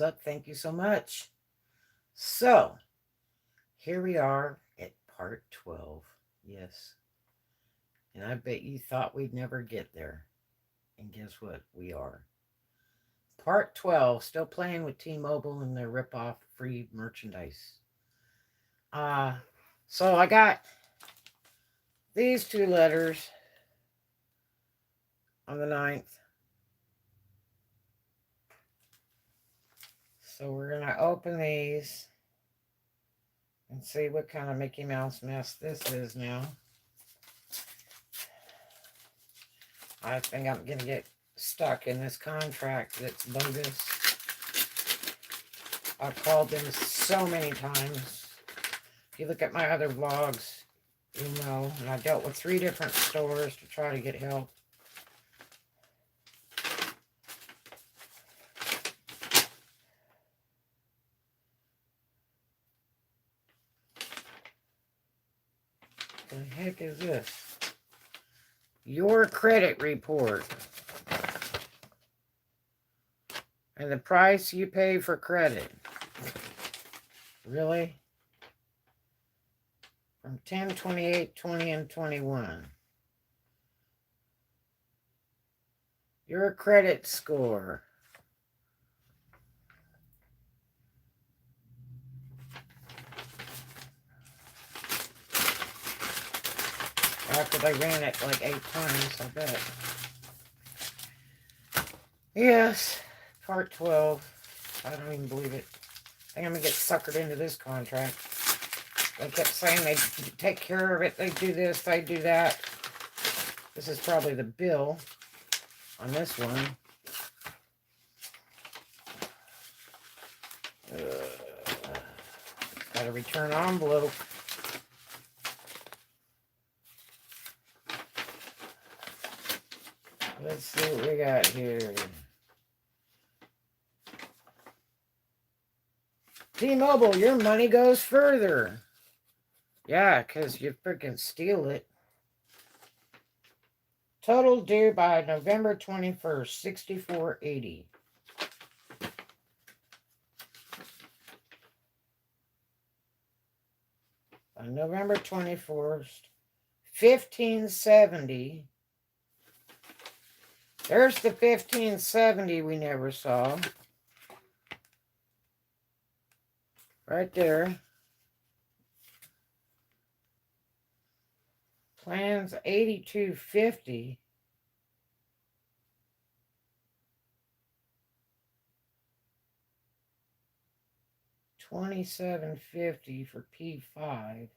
up. Thank you so much. So, here we are at part 12. Yes. And I bet you thought we'd never get there. And guess what? We are. Part 12, still playing with T-Mobile and their rip-off free merchandise. Uh, so I got these two letters on the 9th. So we're going to open these and see what kind of Mickey Mouse mess this is now. I think I'm going to get stuck in this contract that's bogus. I've called them so many times. If you look at my other vlogs, you'll know. And I dealt with 3 different stores to try to get help. What the heck is this? Your credit report. And the price you pay for credit. Really? From 10, 28, 20, and 21. Your credit score. After they ran it like 8 times, I bet. Yes, part 12. I don't even believe it. I think I'm going to get suckered into this contract. They kept saying they take care of it, they do this, they do that. This is probably the bill on this one. Got a return envelope. Let's see what we got here. T-Mobile, your money goes further. Yeah, because you freaking steal it. Total due by November 21st, $64.80. On November 21st, $15.70. There's the $15.70 we never saw. Right there. Plans $82.50. $27.50 for P5.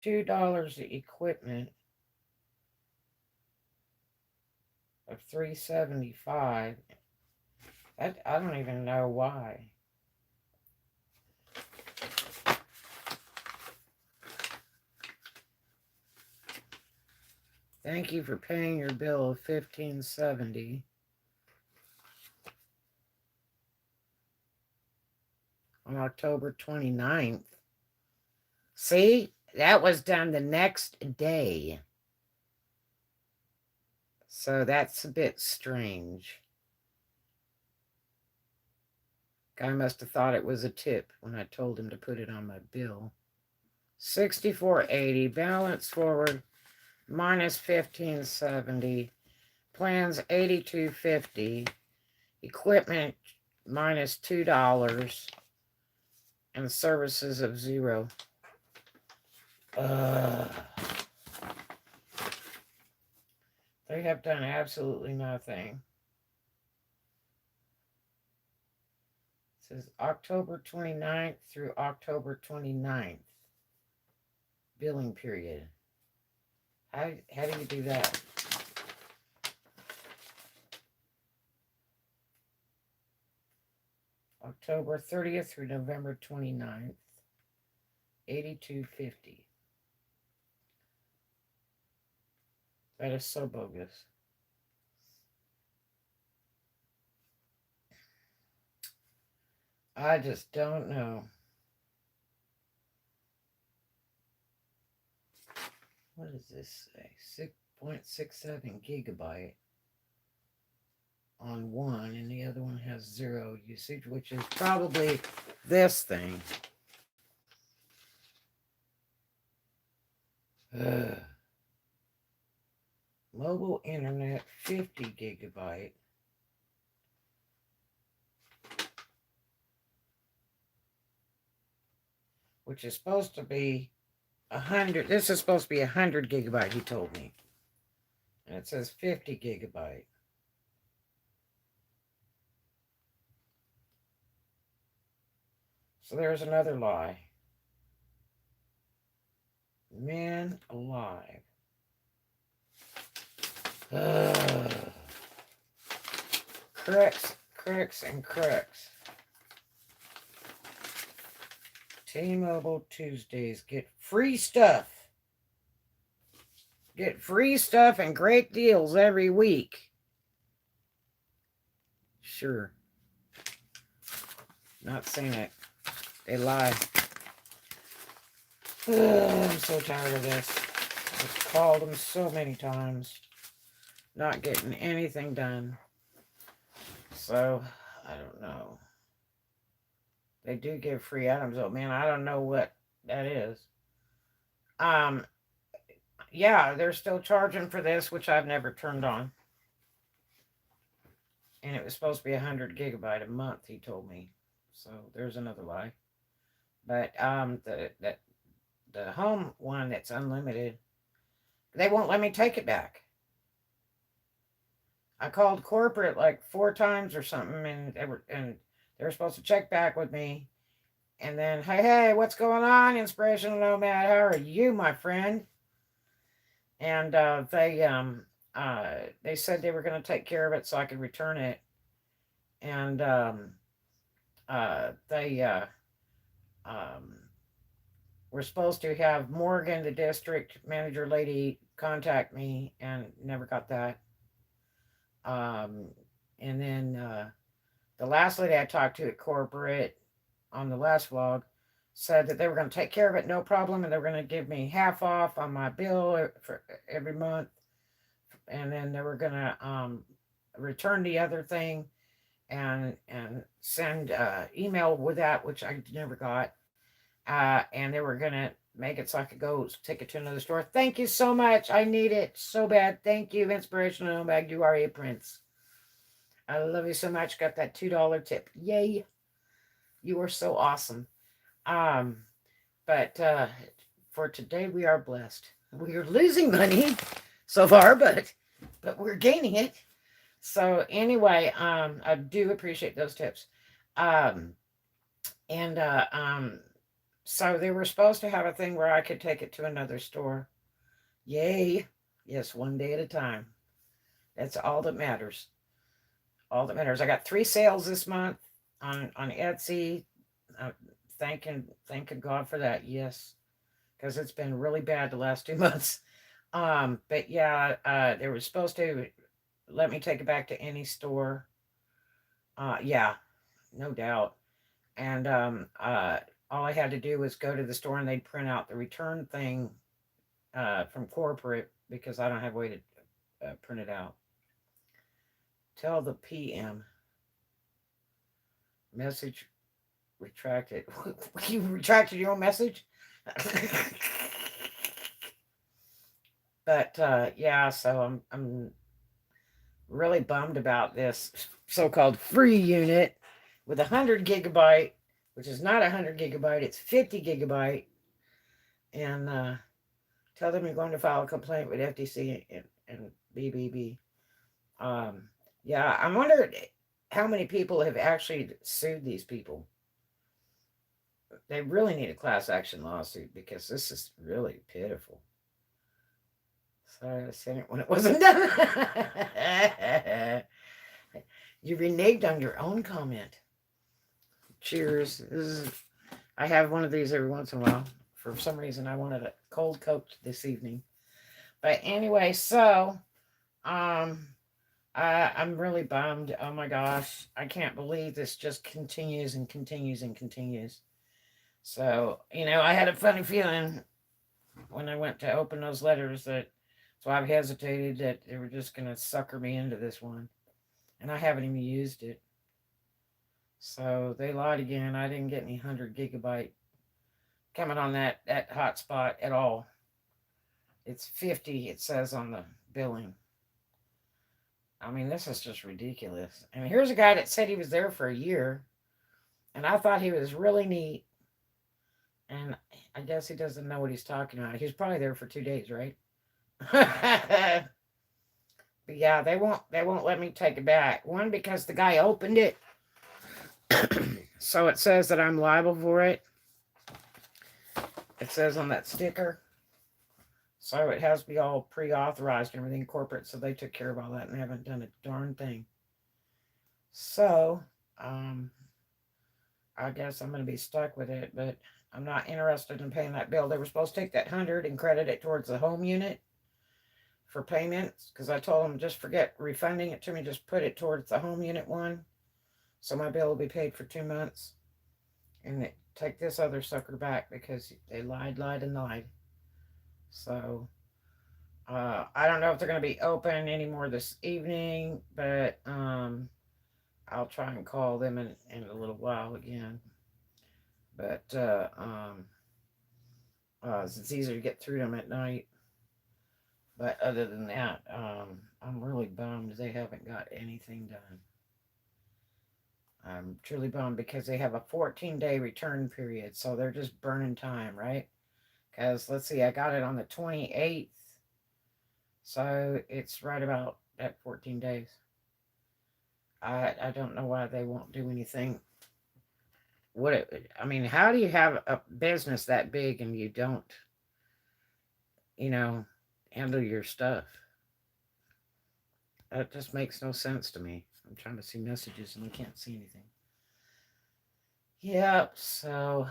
$2 equipment of $375. That I don't even know why. Thank you for paying your bill of $15.70. On October 29th. See, that was done the next day. So that's a bit strange. Guy must have thought it was a tip when I told him to put it on my bill. $64.80, balance forward, minus $15.70, plans $82.50, equipment minus $2, and services of $0. They have done absolutely nothing. It says October 29th through October 29th. Billing period. How do you do that? October 30th through November 29th. $82.50. That is so bogus. I just don't know. What does this say? 6.67 gigabyte. on one, and the other one has 0 usage, which is probably this thing. Ugh. Mobile internet, 50 gigabyte. Which is supposed to be 100. This is supposed to be 100 gigabyte, he told me. And it says 50 gigabyte. So there's another lie. Man alive. Cracks, and cracks. T-Mobile Tuesdays. Get free stuff. Get free stuff and great deals every week. Sure. Not saying it. They lie. I'm so tired of this. I've called them so many times. Not getting anything done. So, I don't know. They do give free items, though. Man, I don't know what that is. Yeah, they're still charging for this, which I've never turned on. And it was supposed to be 100 gigabyte a month, he told me. So there's another lie. But the home one that's unlimited, they won't let me take it back. I called corporate like 4 times or something, and they were supposed to check back with me. And then, hey, what's going on, Inspirational Nomad? How are you, my friend? And they said they were going to take care of it so I could return it. And they were supposed to have Morgan, the district manager lady, contact me, and never got that. And then the last lady I talked to at corporate on the last vlog said that they were going to take care of it, no problem, and they were going to give me half off on my bill for every month, and then they were going to return the other thing and send email with that, which I never got, and they were going to make it so I could go take it to another store. Thank you so much. I need it so bad. Thank you, Inspirational Nomad. You are a prince. I love you so much. Got that $2 tip. Yay. You are so awesome. But for today, we are blessed. We are losing money so far, but we're gaining it. So anyway, I do appreciate those tips. So they were supposed to have a thing where I could take it to another store. Yay. Yes, one day at a time. That's all that matters. All that matters. I got 3 sales this month on Etsy. Thanking God for that. Yes, because it's been really bad the last 2 months. But yeah, they were supposed to let me take it back to any store. Yeah, no doubt. And all I had to do was go to the store and they'd print out the return thing from corporate because I don't have a way to print it out. Tell the PM. Message retracted. You retracted your own message? But yeah, so I'm really bummed about this so-called free unit with 100 gigabyte, which is not 100 gigabyte, it's 50 gigabyte. And tell them you're going to file a complaint with FTC and BBB. Yeah, I'm wondering how many people have actually sued these people. They really need a class action lawsuit because this is really pitiful. Sorry, I sent it when it wasn't done. You reneged on your own comment. Cheers. I have one of these every once in a while. For some reason, I wanted a cold Coke this evening. But anyway, so I'm really bummed. Oh my gosh, I can't believe this just continues and continues and continues. So, I had a funny feeling when I went to open those letters so I've hesitated that they were just going to sucker me into this one. and I haven't even used it. So they lied again. I didn't get any 100 gigabyte coming on that hotspot at all. It's 50, it says on the billing. I mean, this is just ridiculous. And here's a guy that said he was there for a year, and I thought he was really neat. And I guess he doesn't know what he's talking about. He was probably there for 2 days, right? But yeah, they won't let me take it back. One, because the guy opened it, so it says that I'm liable for it. It says on that sticker. So it has to be all pre-authorized and everything corporate. So they took care of all that and haven't done a darn thing. So um, I guess I'm going to be stuck with it. But I'm not interested in paying that bill. They were supposed to take that 100 and credit it towards the home unit for payments, because I told them just forget refunding it to me. Just put it towards the home unit one. So my bill will be paid for 2 months. And take this other sucker back because they lied, and lied. So I don't know if they're going to be open anymore this evening, but I'll try and call them in a little while again. But it's easier to get through them at night. But other than that, I'm really bummed they haven't got anything done. I'm truly bummed because they have a 14-day return period, so they're just burning time, right? Because let's see, I got it on the 28th, so it's right about at 14 days. I don't know why they won't do anything. I mean, how do you have a business that big and you don't, you know, handle your stuff? That just makes no sense to me. I'm trying to see messages and I can't see anything. Yep, so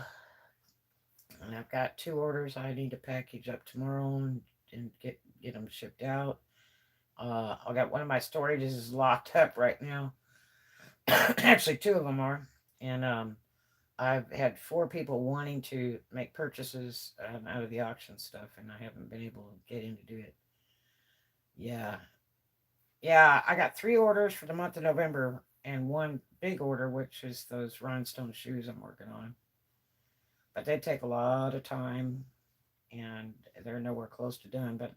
and I've got 2 orders I need to package up tomorrow and get them shipped out. I got one of my storages is locked up right now. Actually, 2 of them are, and I've had 4 people wanting to make purchases out of the auction stuff, and I haven't been able to get in to do it. Yeah, yeah, I got 3 orders for the month of November, and one big order, which is those rhinestone shoes I'm working on. But they take a lot of time, and they're nowhere close to done. But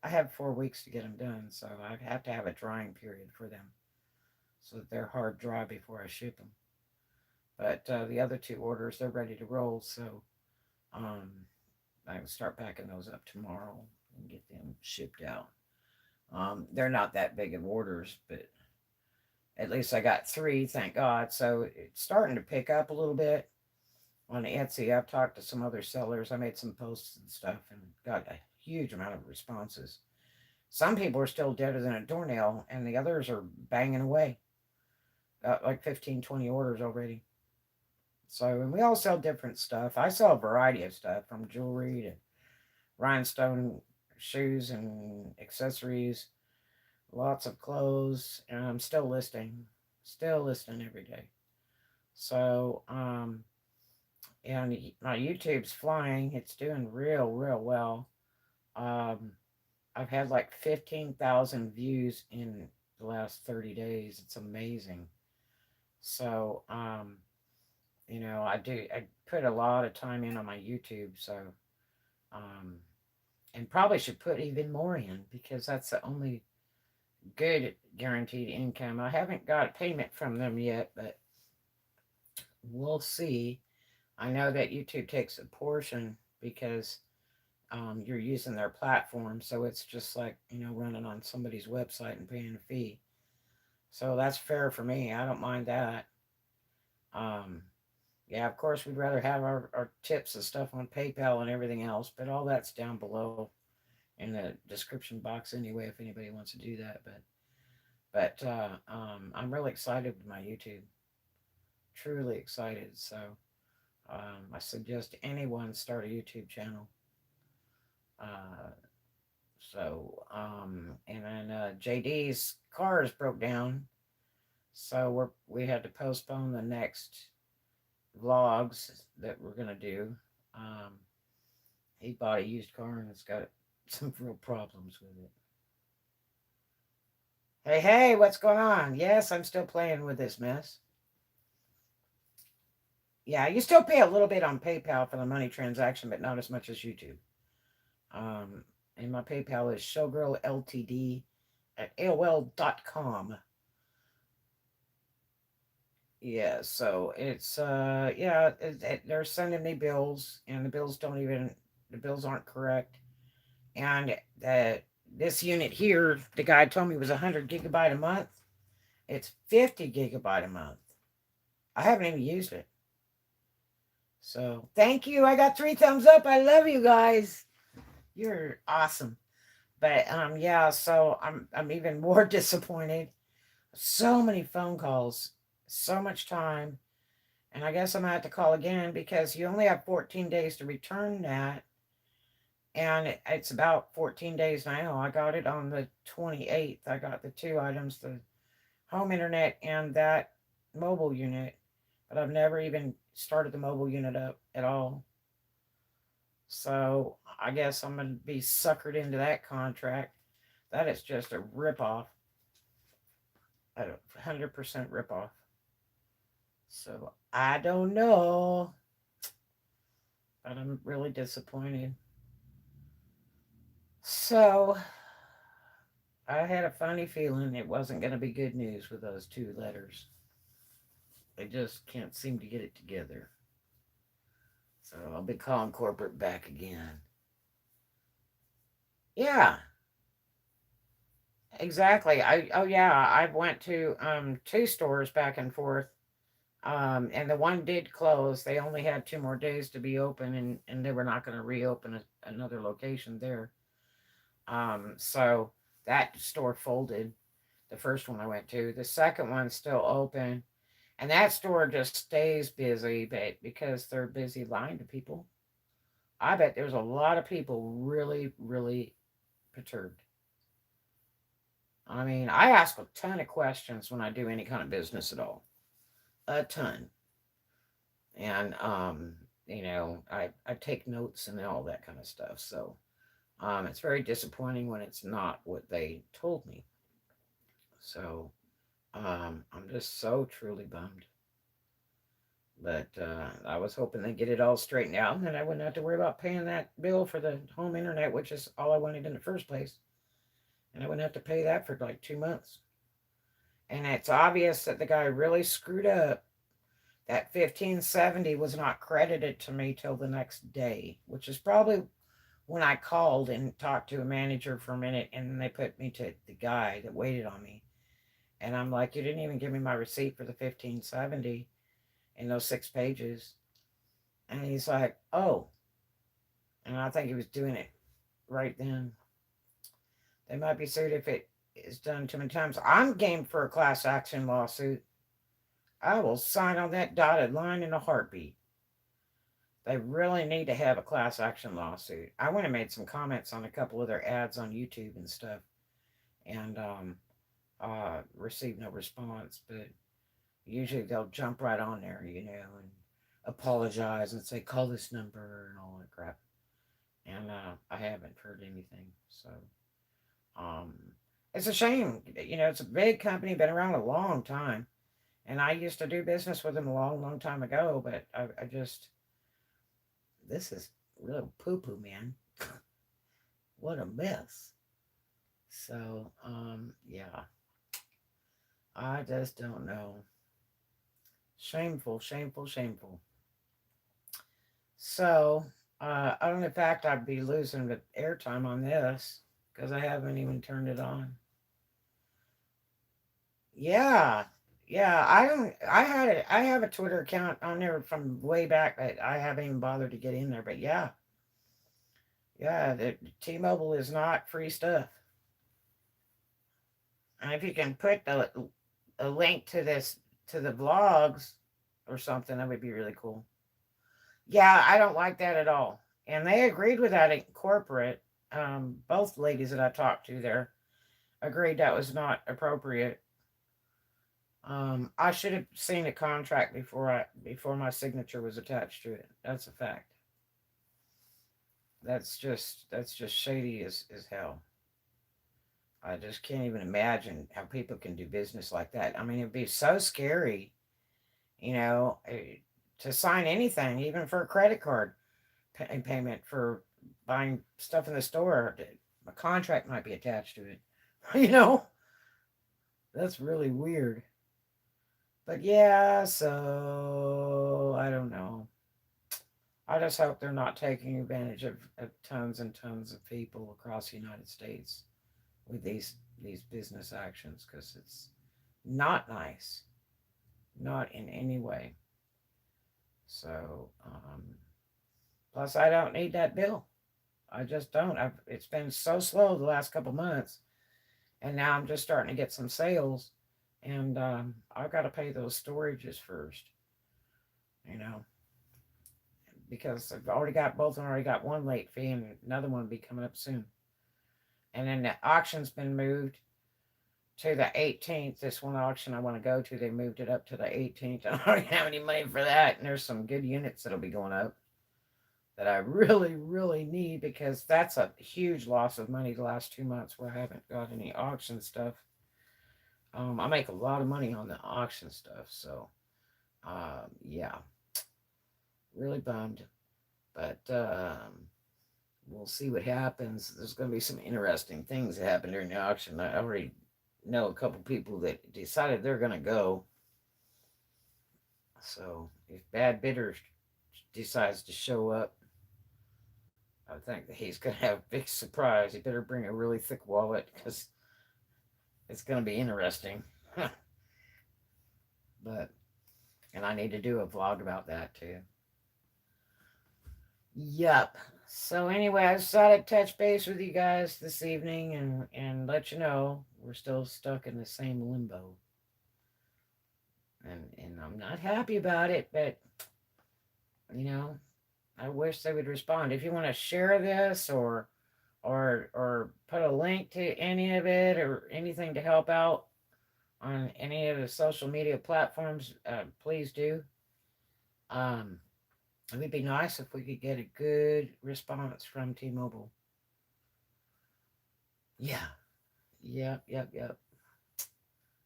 I have 4 weeks to get them done, so I have to have a drying period for them, so that they're hard dry before I ship them. But the other 2 orders, they're ready to roll, so um, I can start packing those up tomorrow and get them shipped out. They're not that big of orders, but at least I got 3, thank God. So it's starting to pick up a little bit on Etsy. I've talked to some other sellers. I made some posts and stuff and got a huge amount of responses. Some people are still deader than a doornail, and the others are banging away. Got like 15, 20 orders already. So, and we all sell different stuff. I sell a variety of stuff from jewelry to rhinestone shoes and accessories, lots of clothes, and I'm still listing every day. So, and my YouTube's flying. It's doing real well. Um, I've had like 15,000 views in the last 30 days. It's amazing. So, I put a lot of time in on my YouTube. So, um, and probably should put even more in because that's the only good guaranteed income. I haven't got payment from them yet, but we'll see. I know that YouTube takes a portion because you're using their platform, so it's just like running on somebody's website and paying a fee. So that's fair for me. I don't mind that. Um, yeah, of course, we'd rather have our tips and stuff on PayPal and everything else, but all that's down below in the description box anyway if anybody wants to do that. But I'm really excited with my YouTube. Truly excited. So I suggest anyone start a YouTube channel. Uh, and then JD's cars broke down, so we had to postpone the next vlogs that we're gonna do. Um, he bought a used car and it's got some real problems with it. Hey, hey, what's going on? Yes, I'm still playing with this mess. Yeah, you still pay a little bit on PayPal for the money transaction, but not as much as YouTube. Um, and my PayPal is showgirlLTD at AOL.com. Yeah, so it's yeah, they're sending me bills, and the bills aren't correct. And this unit here, the guy told me was 100 GB a month. It's 50 GB a month. I haven't even used it. So thank you. I got 3 thumbs up. I love you guys. You're awesome. But yeah, so I'm even more disappointed. So many phone calls, so much time. And I guess I'm gonna have to call again because you only have 14 days to return that. And it's about 14 days now. I got it on the 28th. I got the 2 items, the home internet and that mobile unit. But I've never even started the mobile unit up at all. So I guess I'm going to be suckered into that contract. That is just a ripoff, a 100% ripoff. So I don't know, but I'm really disappointed. So I had a funny feeling it wasn't going to be good news with those 2 letters. They just can't seem to get it together. So I'll be calling corporate back again. Yeah, exactly. I went to 2 stores back and forth. And the one did close. They only had 2 more days to be open, and they were not going to reopen another location there. So that store folded. The first one I went to. The second one's still open, and that store just stays busy, but because they're busy lying to people. I bet there's a lot of people really, really perturbed. I mean, I ask a ton of questions when I do any kind of business at all. A ton. And I take notes and all that kind of stuff. So it's very disappointing when it's not what they told me. So I'm just so truly bummed. But I was hoping they'd get it all straightened out, and then I wouldn't have to worry about paying that bill for the home internet, which is all I wanted in the first place. And I wouldn't have to pay that for like 2 months. And it's obvious that the guy really screwed up. That 1570 was not credited to me till the next day, which is probably when I called and talked to a manager for a minute, and then they put me to the guy that waited on me. And I'm like, you didn't even give me my receipt for the 1570 in those 6 pages. And he's like, oh. And I think he was doing it right then. They might be sued if it is done too many times. I'm game for a class action lawsuit. I will sign on that dotted line in a heartbeat. They really need to have a class action lawsuit. I went and made some comments on a couple of their ads on YouTube and stuff, and received no response. But usually they'll jump right on there, and apologize and say call this number and all that crap. And I haven't heard anything, so um, it's a shame. It's a big company, been around a long time, and I used to do business with them a long, long time ago. But I just this is real poo poo, man. What a mess. So, yeah, I just don't know. Shameful, shameful, shameful. So, I don't know. In fact, I'd be losing the airtime on this because I haven't even turned it on. Yeah, yeah. I don't. I had it. I have a Twitter account on there from way back, but I haven't even bothered to get in there. But yeah, yeah. The T-Mobile is not free stuff. And if you can put a link to this to the vlogs or something, that would be really cool. Yeah, I don't like that at all. And they agreed with that in corporate. Both ladies that I talked to there agreed that was not appropriate. I should have seen a contract before my signature was attached to it. That's a fact. That's just shady as hell. I just can't even imagine how people can do business like that. I mean, it'd be so scary, you know, to sign anything, even for a credit card payment for buying stuff in the store. A contract might be attached to it. You know, that's really weird. But yeah, so I don't know. I just hope they're not taking advantage of tons and tons of people across the United States with these business actions because it's not nice, not in any way. So, plus I don't need that bill. I just don't. It's been so slow the last couple months, and now I'm just starting to get some sales, and I've got to pay those storages first, you know, because I've already got both. Of them already got one late fee, and another one will be coming up soon. And then the auction's been moved to the 18th. This one auction I want to go to, they moved it up to the 18th. I don't really have any money for that, and there's some good units that'll be going up that I really, really need because that's a huge loss of money the last 2 months where I haven't got any auction stuff. I make a lot of money on the auction stuff, so yeah, really bummed. But we'll see what happens. There's going to be some interesting things that happen during the auction. I already know a couple people that decided they're going to go. So if Bad Bitter decides to show up, I think that he's going to have a big surprise. He better bring a really thick wallet because it's going to be interesting. But, and I need to do a vlog about that too. Yup. So anyway, I decided to touch base with you guys this evening and let you know we're still stuck in the same limbo. And I'm not happy about it, but you know, I wish they would respond. If you want to share this or put a link to any of it or anything to help out on any of the social media platforms, please do. Um, it would be nice if we could get a good response from T-Mobile. Yeah, yep.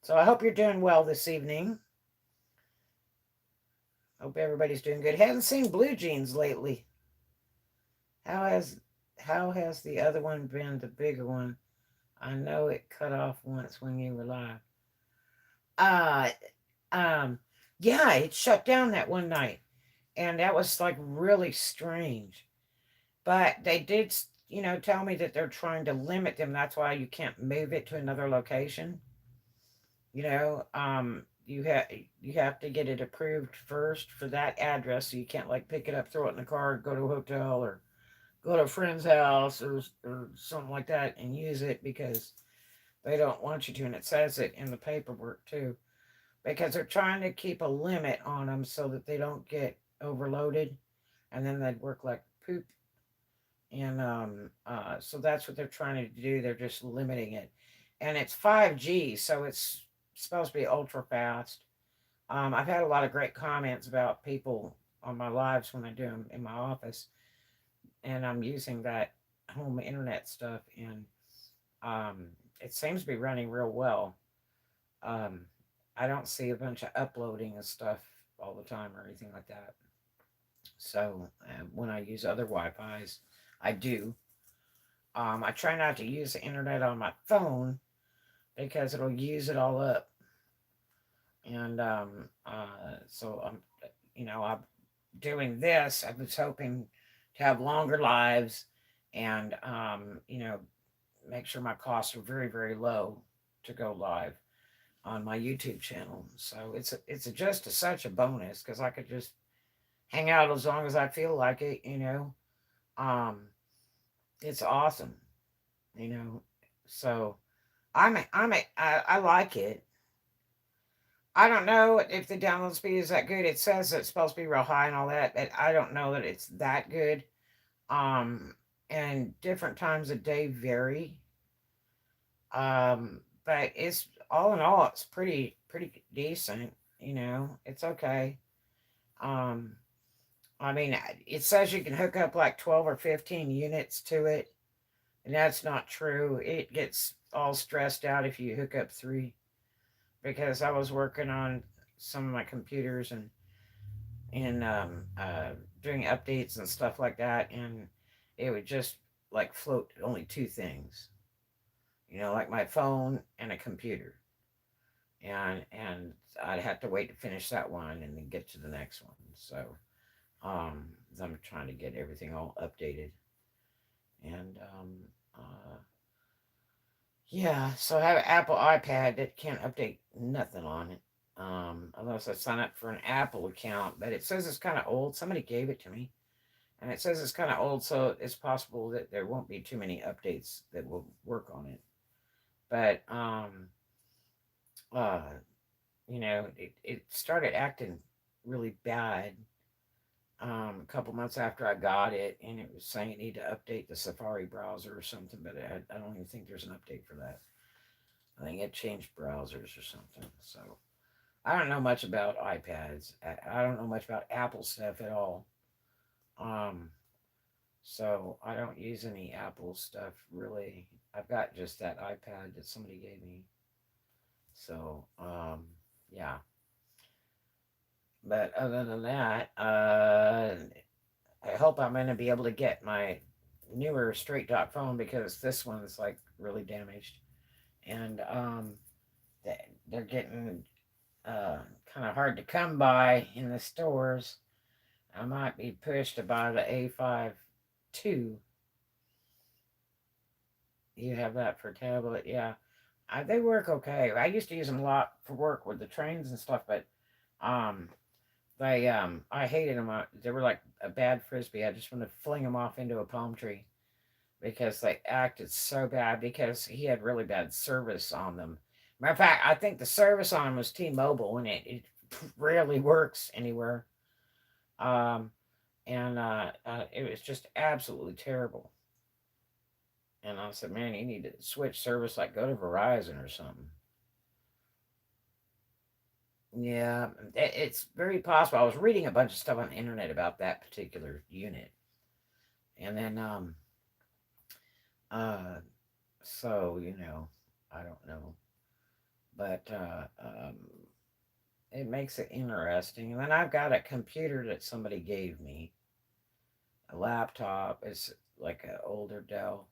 So I hope you're doing well this evening. Hope everybody's doing good. Haven't seen Blue Jeans lately. How has how has the other one been, the bigger one? I know it cut off once when you were live. Uh um yeah, it shut down that one night. And that was like really strange. But they did, tell me that they're trying to limit them. That's why you can't move it to another location. You have to get it approved first for that address, so you can't like pick it up, throw it in the car, go to a hotel or go to a friend's house or something like that and use it because they don't want you to. And it says it in the paperwork too, because they're trying to keep a limit on them so that they don't get overloaded and then they'd work like poop. And so that's what they're trying to do. They're just limiting it. And it's 5G, so it's supposed to be ultra fast. I've had a lot of great comments about people on my lives when I do them in my office, and I'm using that home internet stuff, and it seems to be running real well. Um, I don't see a bunch of uploading of stuff all the time or anything like that. So when I use other Wi-Fi's, I do. I try not to use the internet on my phone because it'll use it all up. And so I'm doing this. I was hoping to have longer lives and, make sure my costs are very, very low to go live on my YouTube channel. So it's just such a bonus because I could just hang out as long as I feel like it. Um, it's awesome, you know. So I like it. I don't know if the download speed is that good. It says it's supposed to be real high and all that, but I don't know that it's that good. Um, and different times of day vary. But it's all in all, it's pretty decent. It's okay. Um, I mean, it says you can hook up like 12 or 15 units to it, and that's not true. It gets all stressed out if you hook up three, because I was working on some of my computers and doing updates and stuff like that, and it would just like float only two things, like my phone and a computer, and I'd have to wait to finish that one and then get to the next one. So I'm trying to get everything all updated, and yeah, so I have an Apple iPad that can't update nothing on it. Unless I sign up for an Apple account, but it says it's kind of old. Somebody gave it to me, and it says it's kind of old, so it's possible that there won't be too many updates that will work on it. But uh, it started acting really bad a couple months after I got it, and it was saying it needed to update the Safari browser or something, but I don't even think there's an update for that. I think it changed browsers or something. So I don't know much about iPads. I don't know much about Apple stuff at all. Um, so I don't use any Apple stuff really. I've got just that iPad that somebody gave me. So yeah. But other than that, I hope I'm going to be able to get my newer straight dot phone, because this one's like really damaged, and they're getting kind of hard to come by in the stores. I might be pushed to buy the A5 2. You have that for tablet, yeah. They work okay. I used to use them a lot for work with the trains and stuff, but um, I hated them. They were like a bad frisbee. I just wanted to fling them off into a palm tree, because they acted so bad, because he had really bad service on them. Matter of fact, I think the service on him was T-Mobile, and it rarely works anywhere. Um, and it was just absolutely terrible. And I said, man, you need to switch service, like go to Verizon or something. Yeah, it's very possible. I was reading a bunch of stuff on the internet about that particular unit, and then uh, so I don't know, but it makes it interesting. And then I've got a computer that somebody gave me, a laptop. It's like an older Dell,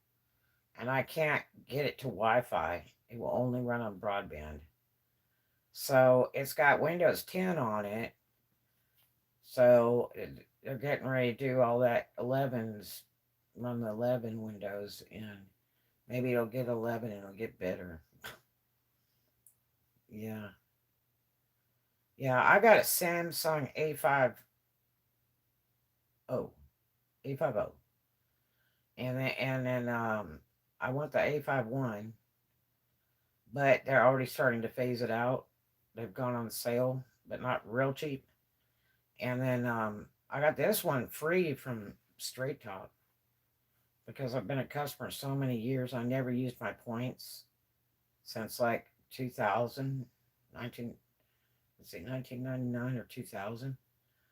and I can't get it to Wi-Fi. It will only run on broadband. So it's got Windows 10 on it. So they're getting ready to do all that 11s, run the 11 Windows, and maybe it'll get 11 and it'll get better. Yeah. Yeah, I got a Samsung A50, and then I want the A51, but they're already starting to phase it out. They've gone on sale, but not real cheap. And then I got this one free from Straight Talk, because I've been a customer so many years. I never used my points since like 2000, 19, let's see, 1999 or 2000.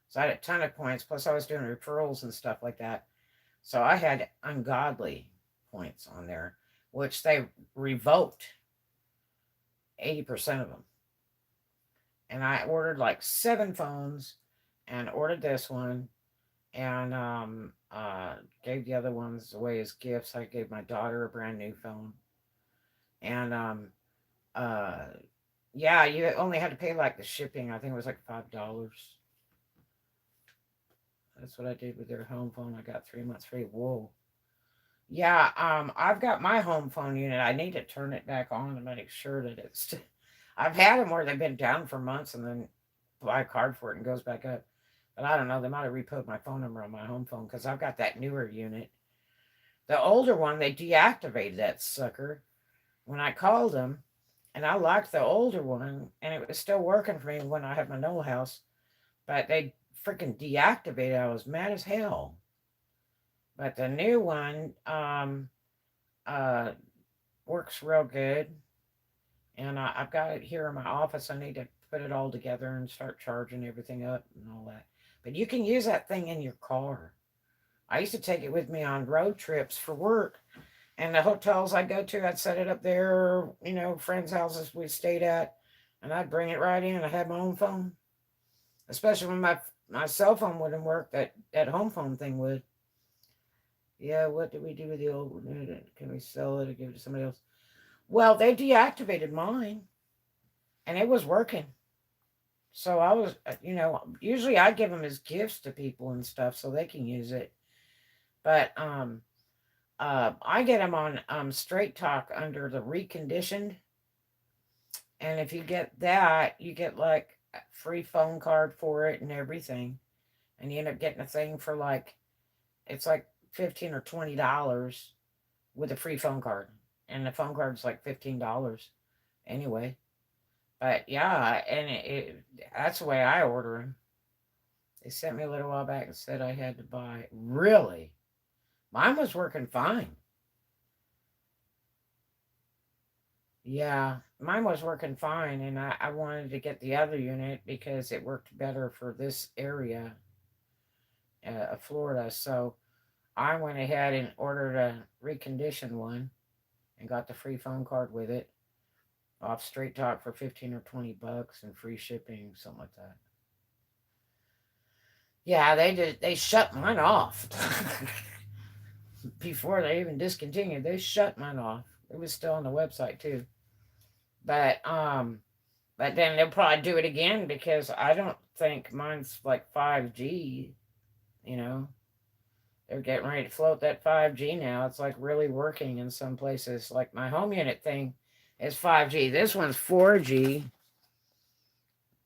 So I had a ton of points. Plus, I was doing referrals and stuff like that. So I had ungodly points on there, which they revoked 80% of them. And I ordered like 7 phones, and ordered this one, and gave the other ones away as gifts. I gave my daughter a brand new phone, and uh, yeah, you only had to pay like the shipping. I think it was like $5. That's what I did with their home phone. I got 3 months free. Whoa. Yeah, I've got my home phone unit. I need to turn it back on to make sure that it's. I've had them where they've been down for months, and then buy a card for it and goes back up. But I don't know. They might have reposed my phone number on my home phone, because I've got that newer unit. The older one, they deactivated that sucker when I called them, and I liked the older one, and it was still working for me when I had my Knoll house. But they freaking deactivated it. I was mad as hell. But the new one uh, works real good, and I've got it here in my office. I need to put it all together and start charging everything up and all that. But you can use that thing in your car. I used to take it with me on road trips for work, And the hotels I go to, I'd set it up there, friends' houses we stayed at, and I'd bring it right in. I had my own phone, especially when my cell phone wouldn't work. That home phone thing would. Yeah, what did we do with the old one? Can we sell it or give it to somebody else? Well, they deactivated mine, and it was working. So I was, usually I give them as gifts to people and stuff so they can use it. But I get them on Straight Talk under the reconditioned, and if you get that, you get like a free phone card for it and everything, and you end up getting a thing for like it's like $15 or $20 with a free phone card, and the phone card's like $15 anyway. But yeah, and that's the way I order them. They sent me a little while back and said I had to buy. Really? Mine was working fine. Yeah, mine was working fine, and I wanted to get the other unit because it worked better for this area of Florida. So I went ahead and ordered a reconditioned one and got the free phone card with it off Straight Talk for 15 or $20 and free shipping, something like that. Yeah, they shut mine off before they even discontinued. They shut mine off. It was still on the website too. But but then they'll probably do it again because I don't think mine's like 5G, you know. They're getting ready to float that 5G now. It's like really working in some places. Like my home unit thing is 5G. This one's 4G.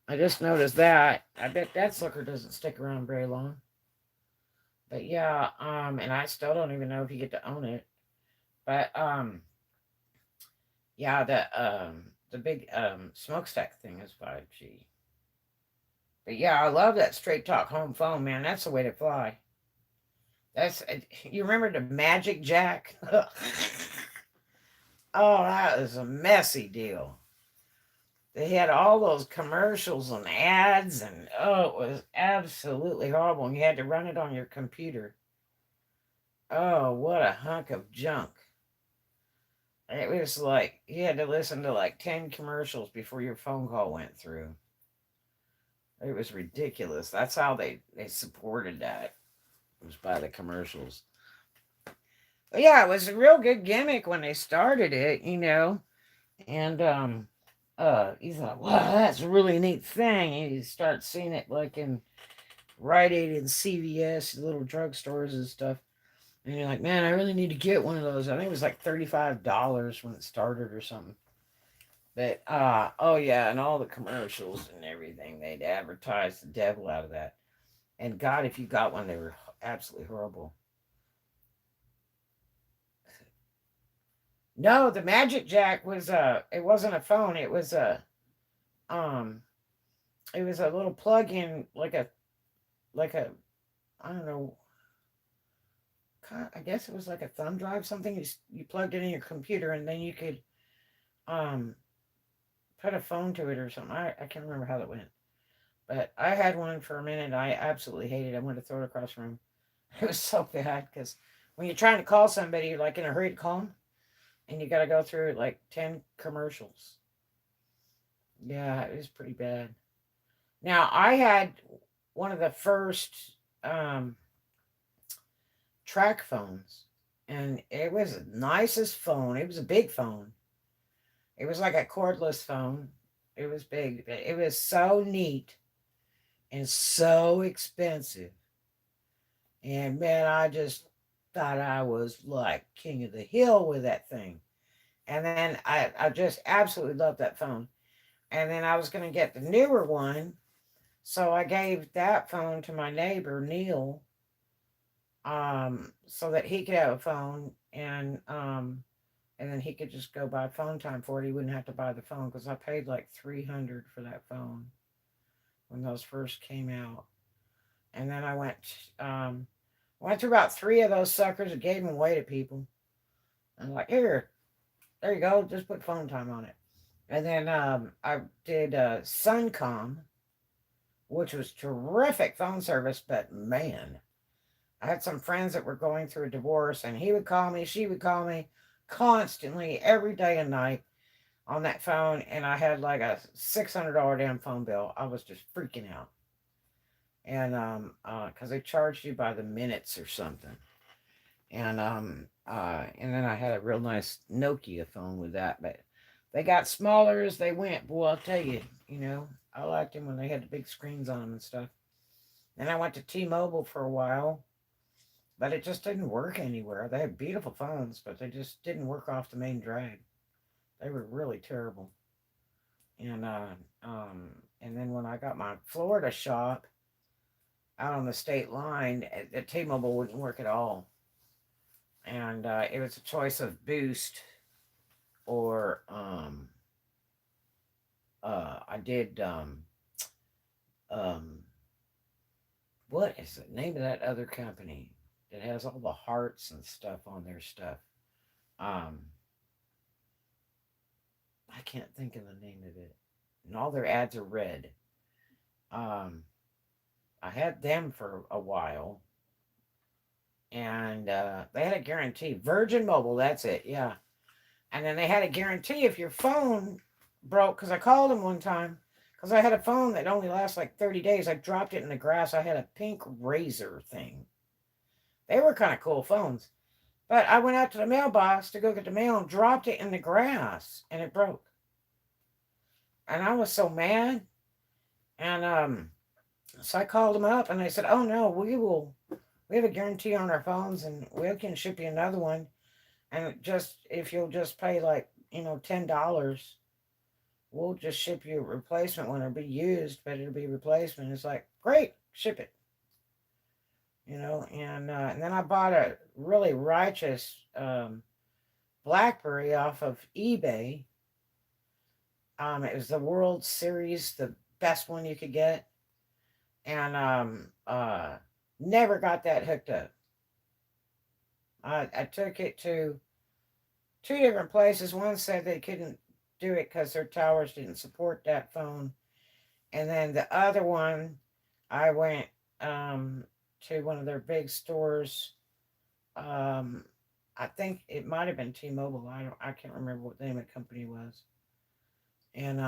I just noticed that. I bet that sucker doesn't stick around very long. But yeah, and I still don't even know if you get to own it. But yeah, the big smokestack thing is 5G. But yeah, I love that straight talk home phone, man. That's the way to fly. That's you remember the Magic Jack? Oh, that was a messy deal. They had all those commercials and ads, and oh, it was absolutely horrible. And you had to run it on your computer. Oh, what a hunk of junk. It was like you had to listen to like 10 commercials before your phone call went through. It was ridiculous. That's how they supported that. It was by the commercials. But yeah, it was a real good gimmick when they started it. And you thought, wow, that's a really neat thing. And you start seeing it like in Rite Aid and CVS, little drugstores and stuff. And you're like, man, I really need to get one of those. I think it was like $35 when it started or something. But oh yeah, and all the commercials and everything, they'd advertise the devil out of that. And God, if you got one, they were absolutely horrible. No, the Magic Jack was it wasn't a phone, um it was a little plug-in like a I don't know, I guess it was like a thumb drive, something you plugged it in your computer and then you could um put a phone to it or something. I can't remember how that went. But I had one for a minute. I absolutely hated it. I wanted to throw it across the room. It was so bad because when you're trying to call somebody, you're like in a hurry to call them, and you got to go through like 10 commercials. Yeah, it was pretty bad. Now, I had one of the first track phones, and it was the nicest phone. It was a big phone. It was like a cordless phone. It was big. It was so neat and so expensive. And man, I just thought I was like king of the hill with that thing. And then I just absolutely loved that phone. And then I was going to get the newer one. So I gave that phone to my neighbor, Neil, so that he could have a phone and then he could just go buy phone time for it. He wouldn't have to buy the phone because I paid like 300 for that phone when those first came out. And then I went through about three of those suckers and gave them away to people. I'm like, here, there you go, just put phone time on it. And then I did Suncom, which was terrific phone service, but man, I had some friends that were going through a divorce, and he would call me, she would call me. constantly every day and night on that phone, and I had like a $600 damn phone bill. I was just freaking out, and because they charged you by the minutes or something, and then I had a real nice Nokia phone with that, but they got smaller as they went. Boy, I'll tell you, I liked them when they had the big screens on them and stuff. Then I went to T-Mobile for a while, but it just didn't work anywhere. They had beautiful phones, but they just didn't work off the main drag. They were really terrible. And and then when I got my Florida shop out on the state line, the T-Mobile wouldn't work at all. And it was a choice of Boost or I did um what is the name of that other company that has all the hearts and stuff on their stuff? Um, I can't think of the name of it. And all their ads are red. Um, I had them for a while, and they had a guarantee. Virgin Mobile, that's it, yeah. And then they had a guarantee if your phone broke, because I called them one time, because I had a phone that only lasts like 30 days. I dropped it in the grass. I had a pink razor thing. They were kind of cool phones. But I went out to the mailbox to go get the mail and dropped it in the grass, and it broke. And I was so mad. And so I called them up, and they said, "Oh no, we have a guarantee on our phones, and we can ship you another one. And just if you'll just pay like $10, we'll just ship you a replacement one. It'll be used, but it'll be replacement." It's like, great, ship it. And then I bought a really righteous BlackBerry off of eBay. It was the World Series, the best one you could get, and never got that hooked up. I took it to two different places. One said they couldn't do it because their towers didn't support that phone, and then the other one, I went to one of their big stores. Um, I think it might have been T-Mobile. I can't remember what the name of the company was. And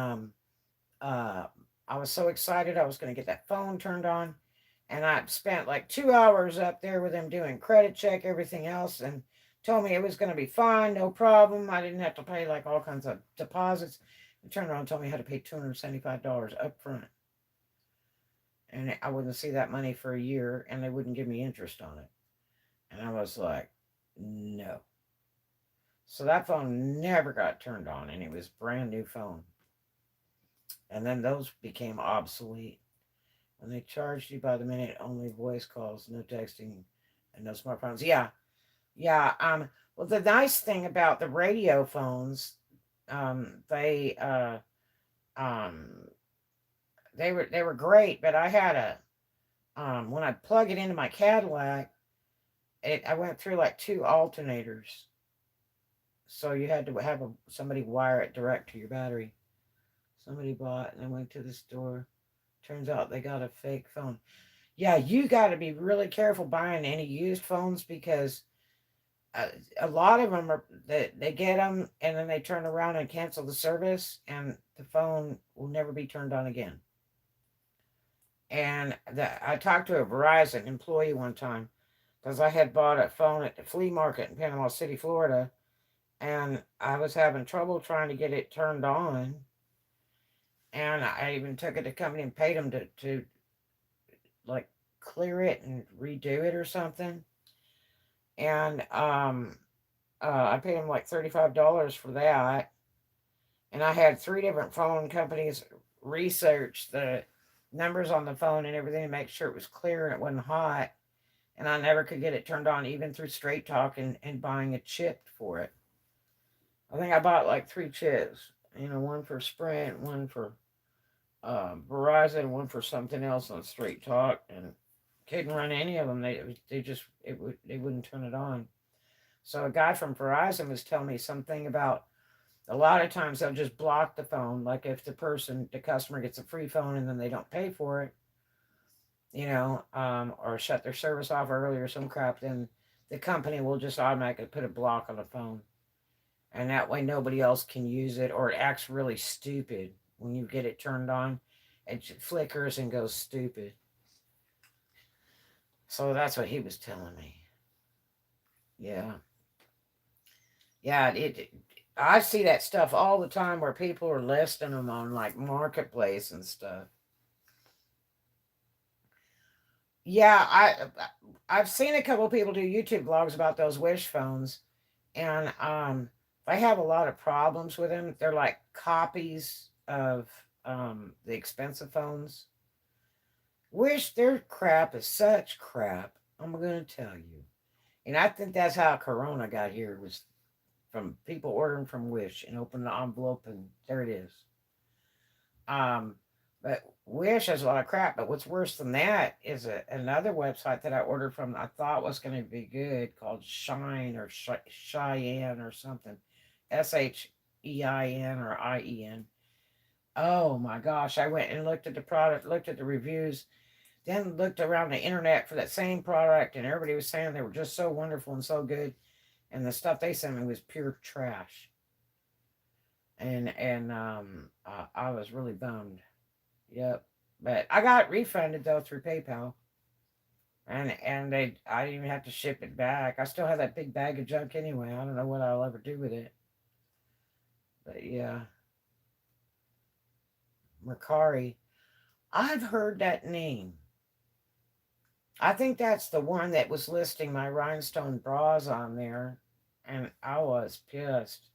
uh, I was so excited I was going to get that phone turned on, and I spent like 2 hours up there with them doing credit check, everything else, and told me it was going to be fine, no problem. I didn't have to pay like all kinds of deposits. They turned around and told me I had to pay $275 up front, and I wouldn't see that money for a year, and they wouldn't give me interest on it. And I was like, no. So that phone never got turned on, and it was a brand new phone. And then those became obsolete. When they charged you by the minute, only voice calls, no texting, and no smartphones. Yeah, yeah. Well, the nice thing about the radio phones, they um, they were great. But I had when I plug it into my Cadillac, I went through like two alternators, so you had to have somebody wire it direct to your battery. Somebody bought, and I went to the store. Turns out they got a fake phone. Yeah, you got to be really careful buying any used phones, because uh, a lot of them they get them and then they turn around and cancel the service, and the phone will never be turned on again. And I talked to a Verizon employee one time because I had bought a phone at the flea market in Panama City, Florida, and I was having trouble trying to get it turned on. And I even took it to company and paid them to like clear it and redo it or something. And I paid him like $35 for that. And I had three different phone companies research the numbers on the phone and everything to make sure it was clear and it wasn't hot. And I never could get it turned on, even through Straight Talk and buying a chip for it. I think I bought like three chips, one for Sprint, one for Verizon, one for something else on Straight Talk, and couldn't run any of them. They wouldn't turn it on. So a guy from Verizon was telling me something about a lot of times they'll just block the phone. Like if the customer gets a free phone and then they don't pay for it, or shut their service off early or some crap, then the company will just automatically put a block on the phone. And that way nobody else can use it, or it acts really stupid when you get it turned on. It flickers and goes stupid. So that's what he was telling me. Yeah. Yeah, I see that stuff all the time where people are listing them on like marketplace and stuff. Yeah, I've seen a couple of people do YouTube vlogs about those Wish phones, and they have a lot of problems with them. They're like copies of the expensive phones. Wish their crap is such crap. I'm gonna tell you, and I think that's how Corona got here, was from people ordering from Wish and open the envelope and there it is. Um, but Wish has a lot of crap. But what's worse than that is another website that I ordered from. I thought was going to be good, called Shine or Cheyenne or something, SHEIN or IEN. Oh my gosh! I went and looked at the product, looked at the reviews, then looked around the internet for that same product, and everybody was saying they were just so wonderful and so good, and the stuff they sent me was pure trash. And I was really bummed. Yep. But I got refunded though through PayPal. And I didn't even have to ship it back. I still have that big bag of junk anyway. I don't know what I'll ever do with it. But yeah. Mercari. I've heard that name. I think that's the one that was listing my rhinestone bras on there. And I was pissed.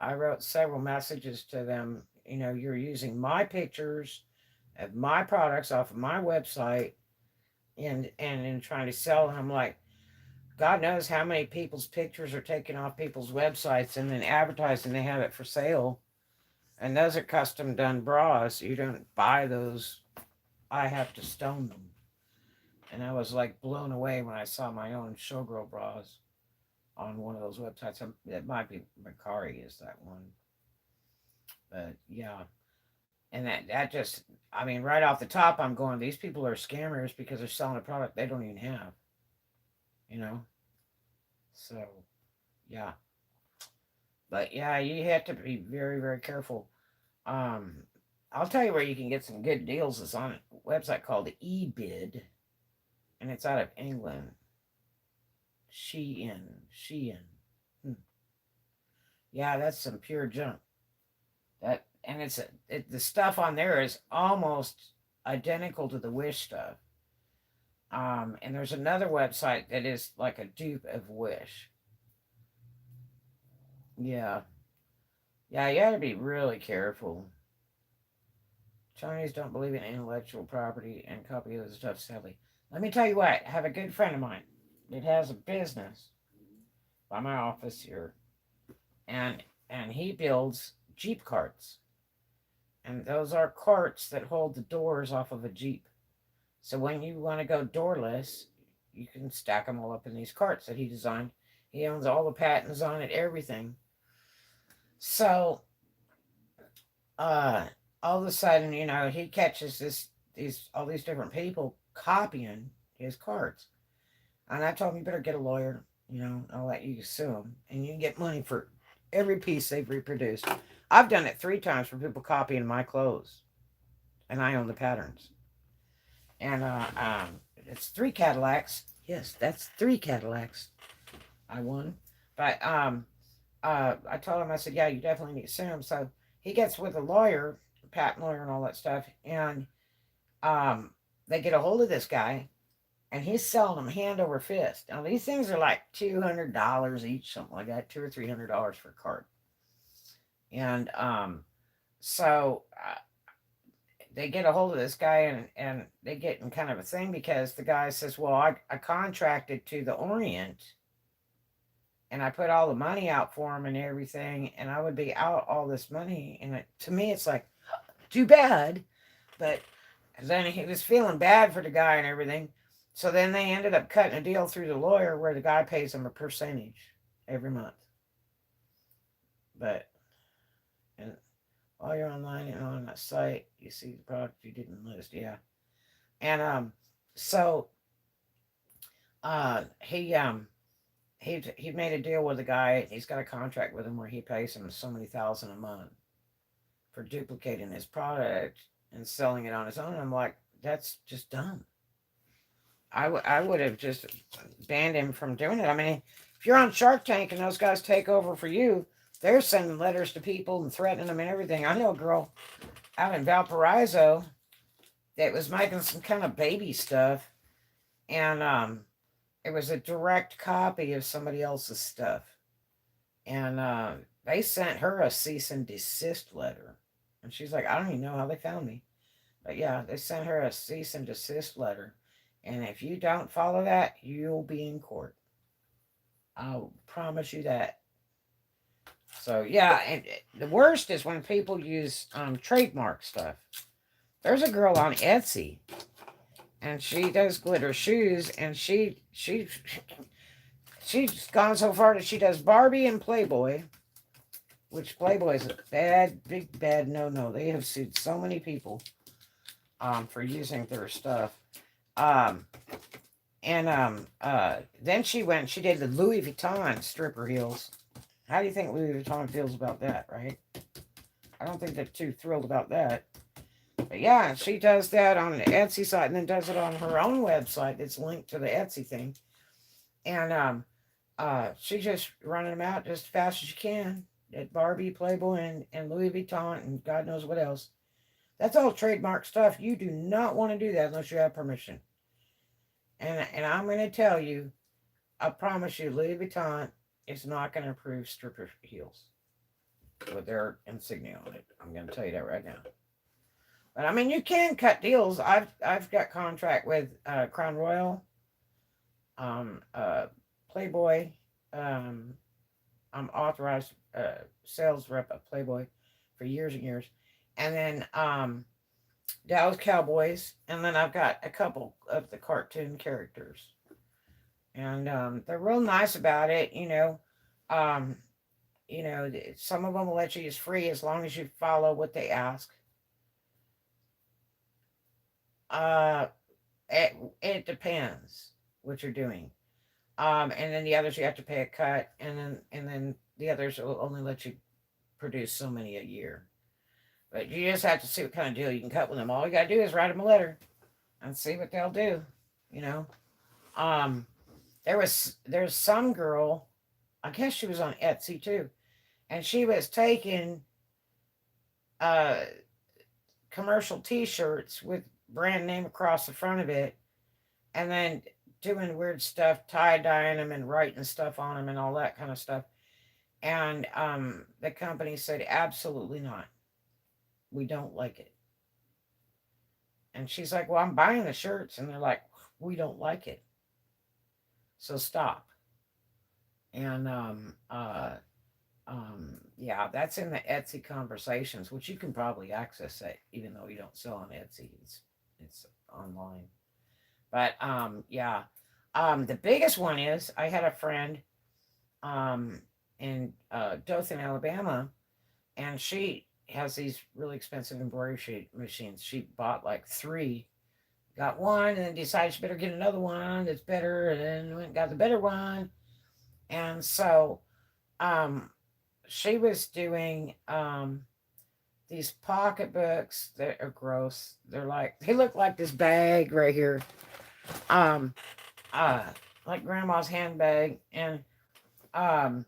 I wrote several messages to them. You're using my pictures of my products off of my website and in trying to sell them. Like, God knows how many people's pictures are taken off people's websites and then advertised and they have it for sale. And those are custom done bras. You don't buy those. I have to stone them. And I was like blown away when I saw my own showgirl bras on one of those websites. It might be Mercari is that one. But yeah. And that just, I mean, right off the top, I'm going, these people are scammers because they're selling a product they don't even have, you know? So, yeah. But yeah, you have to be very, very careful. Um, I'll tell you where you can get some good deals. It's on a website called eBid, and it's out of England. Shein. Hmm. Yeah, that's some pure junk. And the stuff on there is almost identical to the Wish stuff. And there's another website that is like a dupe of Wish. Yeah. Yeah, you got to be really careful. Chinese don't believe in intellectual property and copy of the stuff, sadly. Let me tell you what, I have a good friend of mine that has a business by my office here. And he builds Jeep carts. And those are carts that hold the doors off of a Jeep. So when you want to go doorless, you can stack them all up in these carts that he designed. He owns all the patents on it, everything. So, uh, all of a sudden, he catches all these different people copying his carts. And I told him, you better get a lawyer. I'll let you sue them, and you can get money for every piece they've reproduced. I've done it 3 times for people copying my clothes, and I own the patterns. And it's 3 Cadillacs. Yes, that's 3 Cadillacs. I won. But I told him, I said, yeah, you definitely need to sue him. So he gets with a lawyer, patent lawyer, and all that stuff, and they get a hold of this guy, and he's selling them hand over fist. Now these things are like $200 each, something like that, $200 or $300 for a cart. And so they get a hold of this guy, and they get in kind of a thing because the guy says, well, I contracted to the Orient, and I put all the money out for him and everything, and I would be out all this money. And to me, it's like, too bad. But then he was feeling bad for the guy and everything. So then they ended up cutting a deal through the lawyer where the guy pays him a percentage every month. But and while you're online and on that site, you see the product you didn't list. Yeah. And so he he made a deal with a guy. He's got a contract with him where he pays him so many thousand a month for duplicating his product and selling it on his own. I'm like, that's just dumb. I would have just banned him from doing it. I mean, if you're on Shark Tank and those guys take over for you, they're sending letters to people and threatening them and everything. I know a girl out in Valparaiso that was making some kind of baby stuff, and it was a direct copy of somebody else's stuff, and they sent her a cease and desist letter, and she's like, I don't even know how they found me, but yeah, they sent her a cease and desist letter, and if you don't follow that, you'll be in court. I'll promise you that. So yeah, and the worst is when people use trademark stuff. There's a girl on Etsy, and she does glitter shoes, and she's gone so far that she does Barbie and Playboy, which Playboy is a bad, big, bad no. They have sued so many people for using their stuff. Um, then she did the Louis Vuitton stripper heels. How do you think Louis Vuitton feels about that, right? I don't think they're too thrilled about that. But yeah, she does that on the Etsy site and then does it on her own website that's linked to the Etsy thing. And she's just running them out just as fast as she can at Barbie, Playboy, and Louis Vuitton, and God knows what else. That's all trademark stuff. You do not want to do that unless you have permission. And I'm going to tell you, I promise you, Louis Vuitton is not going to approve stripper heels with their insignia on it. I'm going to tell you that right now. But I mean, you can cut deals. I've got contract with Crown Royal, Playboy. Um, I'm authorized sales rep at Playboy for years and years, and then Dallas Cowboys, and then I've got a couple of the cartoon characters, and they're real nice about it. Um, some of them will let you use free as long as you follow what they ask. Uh, it depends what you're doing. And then the others you have to pay a cut, and then the others will only let you produce so many a year. But you just have to see what kind of deal you can cut with them. All you gotta do is write them a letter and see what they'll do. You know. Um, there's some girl, I guess she was on Etsy too, and she was taking uh commercial T-shirts with brand name across the front of it, and then doing weird stuff, tie dyeing them and writing stuff on them and all that kind of stuff. And the company said, absolutely not. We don't like it. And she's like, well, I'm buying the shirts. And they're like, we don't like it. So stop. And yeah, that's in the Etsy conversations, which you can probably access it, even though you don't sell on Etsy. It's online. But yeah. The biggest one is I had a friend um in Dothan, Alabama, and she has these really expensive embroidery machines. She bought like three, got one, and then decided she better get another one that's better, and then went and got the better one. And so um she was doing these pocketbooks that are gross. They look like this bag right here. Um uh like grandma's handbag, and um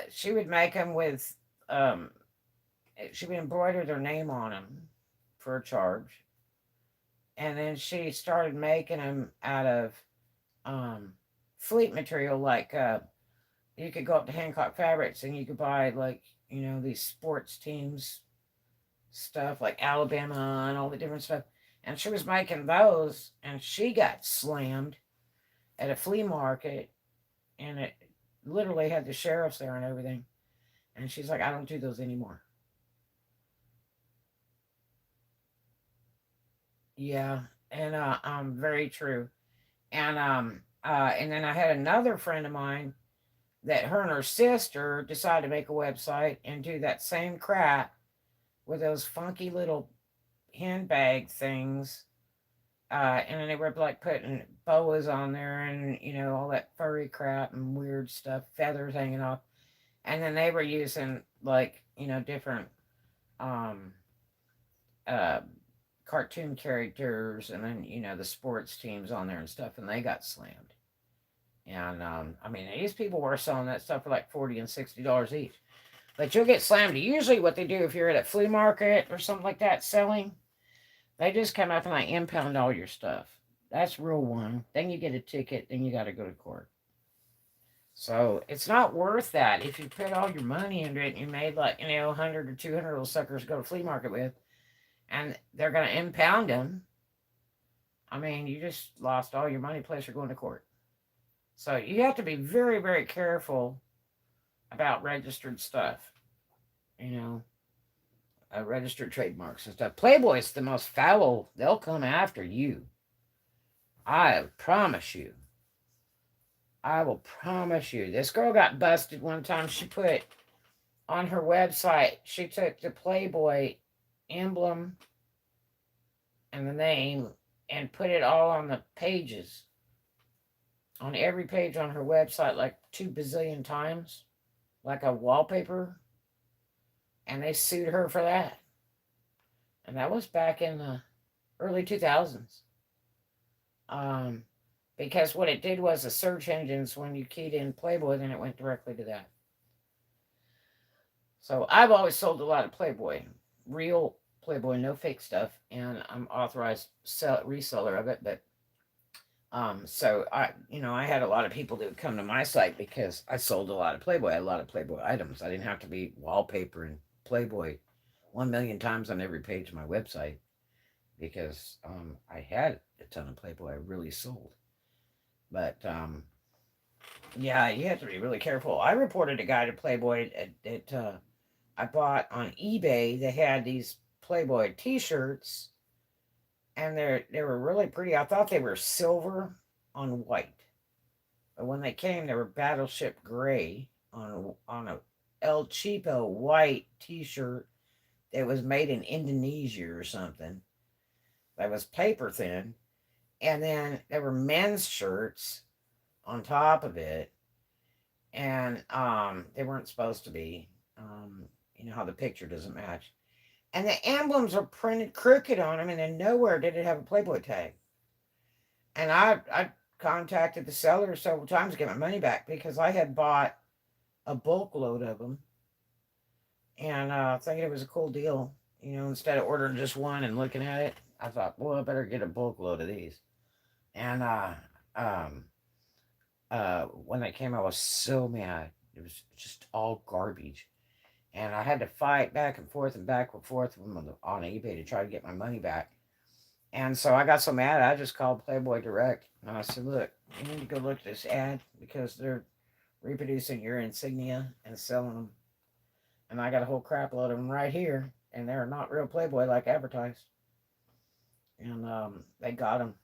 she would make them with she would embroider their name on them for a charge, and then she started making them out of um fleet material, like you could go up to Hancock Fabrics and you could buy, like, these sports teams stuff like Alabama and all the different stuff, and she was making those, and she got slammed at a flea market, and it literally had the sheriffs there and everything. And she's like, I don't do those anymore. Yeah, and very true. And then I had another friend of mine that her and her sister decided to make a website and do that same crap with those funky little handbag things. And then they were like putting boas on there and, all that furry crap and weird stuff, feathers hanging off. And then they were using like, different um uh cartoon characters and then, the sports teams on there and stuff, and they got slammed. And I mean, these people were selling that stuff for like $40 and $60 each. But you'll get slammed. Usually what they do if you're at a flea market or something like that selling, they just come up and like impound all your stuff. That's rule one. Then you get a ticket, then you got to go to court. So it's not worth that if you put all your money into it and you made like, 100 or 200 little suckers to go to flea market with, and they're going to impound them. I mean, you just lost all your money, plus you're going to court. So you have to be very, very careful about registered stuff. Registered trademarks and stuff. Playboy's the most foul. They'll come after you. I promise you. I will promise you. This girl got busted one time. She put on her website, she took the Playboy emblem and the name and put it all on the pages. On every page on her website, like 2 bazillion times. Like a wallpaper. And they sued her for that. And that was back in the early 2000s. Because what it did was the search engines, when you keyed in Playboy, then it went directly to that. So I've always sold a lot of Playboy. Real Playboy, no fake stuff. And I'm authorized reseller of it. But so I had a lot of people that would come to my site because I sold a lot of Playboy. I had a lot of Playboy items. I didn't have to be wallpaper and Playboy 1 million times on every page of my website because I had a ton of Playboy I really sold. But yeah, you have to be really careful. I reported a guy to Playboy that I bought on eBay. They had these Playboy T-shirts, and they were really pretty. I thought they were silver on white, but when they came, they were battleship gray on a El Cheapo white T-shirt that was made in Indonesia or something. That was paper thin, and then there were men's shirts on top of it, and they weren't supposed to be. You know how the picture doesn't match, and the emblems are printed crooked on them, and then nowhere did it have a Playboy tag. And I contacted the seller several times to get my money back because I had bought a bulk load of them, and thinking it was a cool deal. Instead of ordering just one and looking at it, I thought, well, I better get a bulk load of these. And when they came, I was so mad. It was just all garbage. And I had to fight back and forth with them on eBay to try to get my money back. And so I got so mad, I just called Playboy Direct. And I said, look, you need to go look at this ad because they're reproducing your insignia and selling them. And I got a whole crap load of them right here. And they're not real Playboy like advertised. And they got them.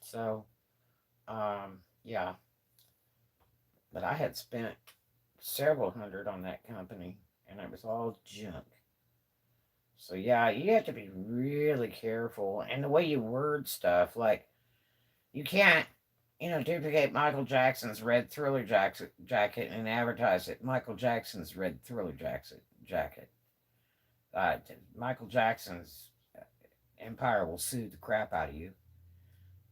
So, yeah. But I had spent several hundred on that company. And it was all junk. So, yeah, you have to be really careful. And the way you word stuff, like, you can't, duplicate Michael Jackson's red Thriller jacket and advertise it. Michael Jackson's red Thriller jacket. Michael Jackson's empire will sue the crap out of you.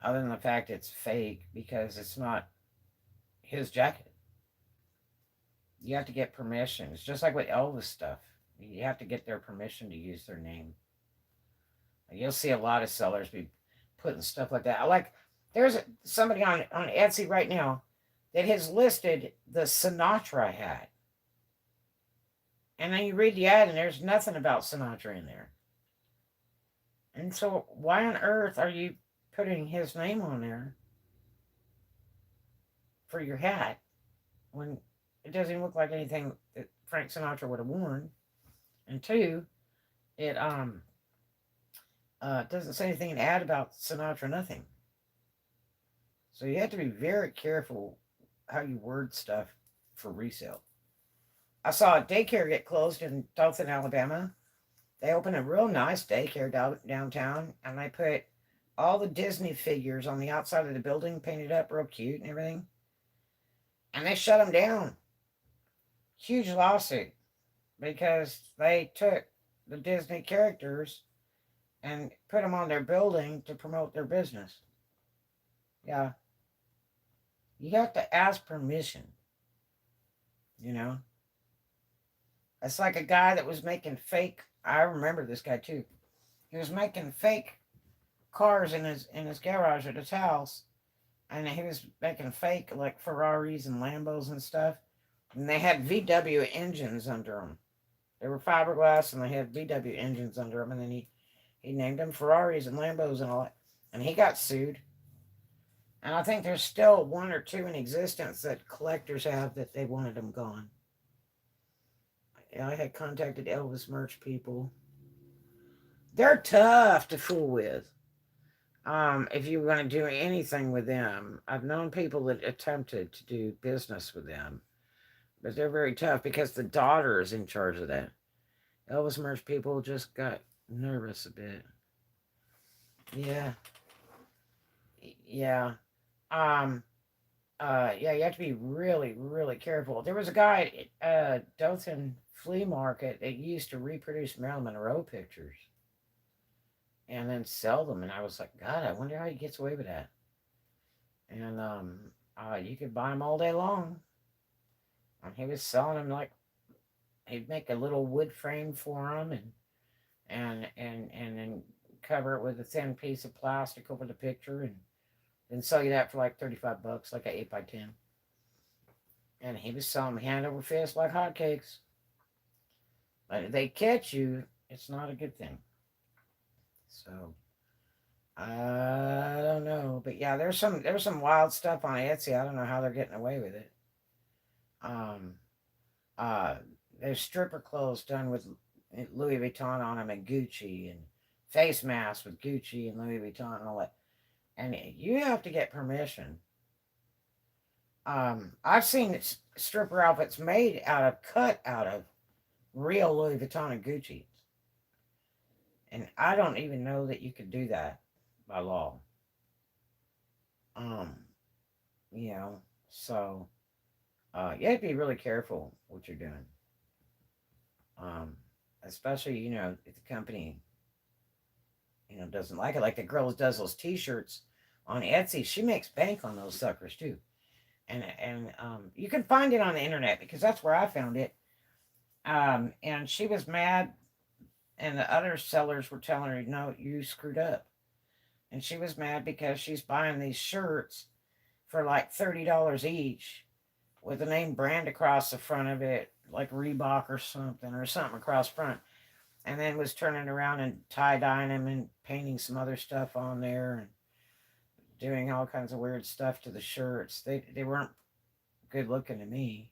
Other than the fact it's fake because it's not his jacket. You have to get permission. It's just like with Elvis stuff. You have to get their permission to use their name. You'll see a lot of sellers be putting stuff like that. There's somebody on Etsy right now that has listed the Sinatra hat. And then you read the ad and there's nothing about Sinatra in there. And so why on earth are you putting his name on there for your hat when it doesn't even look like anything that Frank Sinatra would have worn? And two, it doesn't say anything in the ad about Sinatra, nothing. So you have to be very careful how you word stuff for resale. I saw a daycare get closed in Dothan, Alabama. They opened a real nice daycare downtown, and they put all the Disney figures on the outside of the building painted up real cute and everything. And they shut them down. Huge lawsuit because they took the Disney characters and put them on their building to promote their business. Yeah. You have to ask permission, you know? It's like a guy that was making fake, I remember this guy too. He was making fake cars in his garage at his house, and he was making fake like Ferraris and Lambos and stuff, and they had VW engines under them. They were fiberglass and they had VW engines under them, and then he named them Ferraris and Lambos and all that, and he got sued. And I think there's still one or two in existence that collectors have that they wanted them gone. I had contacted Elvis merch people. They're tough to fool with. If you want to do anything with them, I've known people that attempted to do business with them, but they're very tough because the daughter is in charge of that. Elvis merch people just got nervous a bit. Yeah, yeah. Um, yeah, you have to be really, really careful. There was a guy at Dothan Flea Market that used to reproduce Marilyn Monroe pictures and then sell them. And I was like, God, I wonder how he gets away with that. And you could buy them all day long. And he was selling them like he'd make a little wood frame for them and then cover it with a thin piece of plastic over the picture and then sell you that for like $35, like an 8x10. And he was selling them hand over fist like hotcakes. But if they catch you, it's not a good thing. So I don't know, but yeah, there's some wild stuff on Etsy. I don't know how they're getting away with it. Um, uh, there's stripper clothes done with Louis Vuitton on them and Gucci, and face masks with Gucci and Louis Vuitton and all that. And you have to get permission. I've seen stripper outfits made cut out of real Louis Vuitton and Gucci, and I don't even know that you could do that by law. Um, you know, so you have to be really careful what you're doing. Um, Especially if the company doesn't like it. Like the girl that does those T-shirts on Etsy, she makes bank on those suckers too. And you can find it on the internet because that's where I found it. And she was mad, and the other sellers were telling her, "No, you screwed up." And she was mad because she's buying these shirts for like $30 each, with the name brand across the front of it, like Reebok or something across front, and then was turning around and tie dyeing them and painting some other stuff on there and doing all kinds of weird stuff to the shirts. They weren't good looking to me.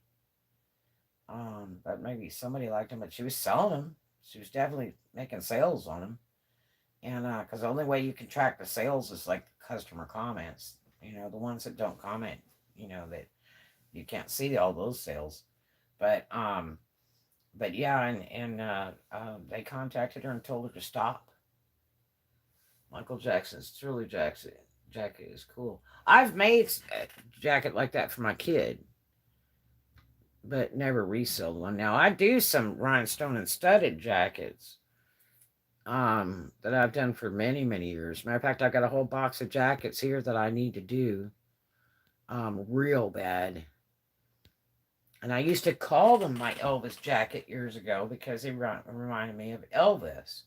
But maybe somebody liked them, but she was selling them. She was definitely making sales on them. And because the only way you can track the sales is like customer comments. The ones that don't comment, that you can't see all those sales. But yeah, and they contacted her and told her to stop. Michael Jackson's Thriller jacket is cool. I've made a jacket like that for my kid, but never resold one. Now I do some rhinestone and studded jackets that I've done for many, many years. Matter of fact, I've got a whole box of jackets here that I need to do real bad. And I used to call them my Elvis jacket years ago because they reminded me of Elvis.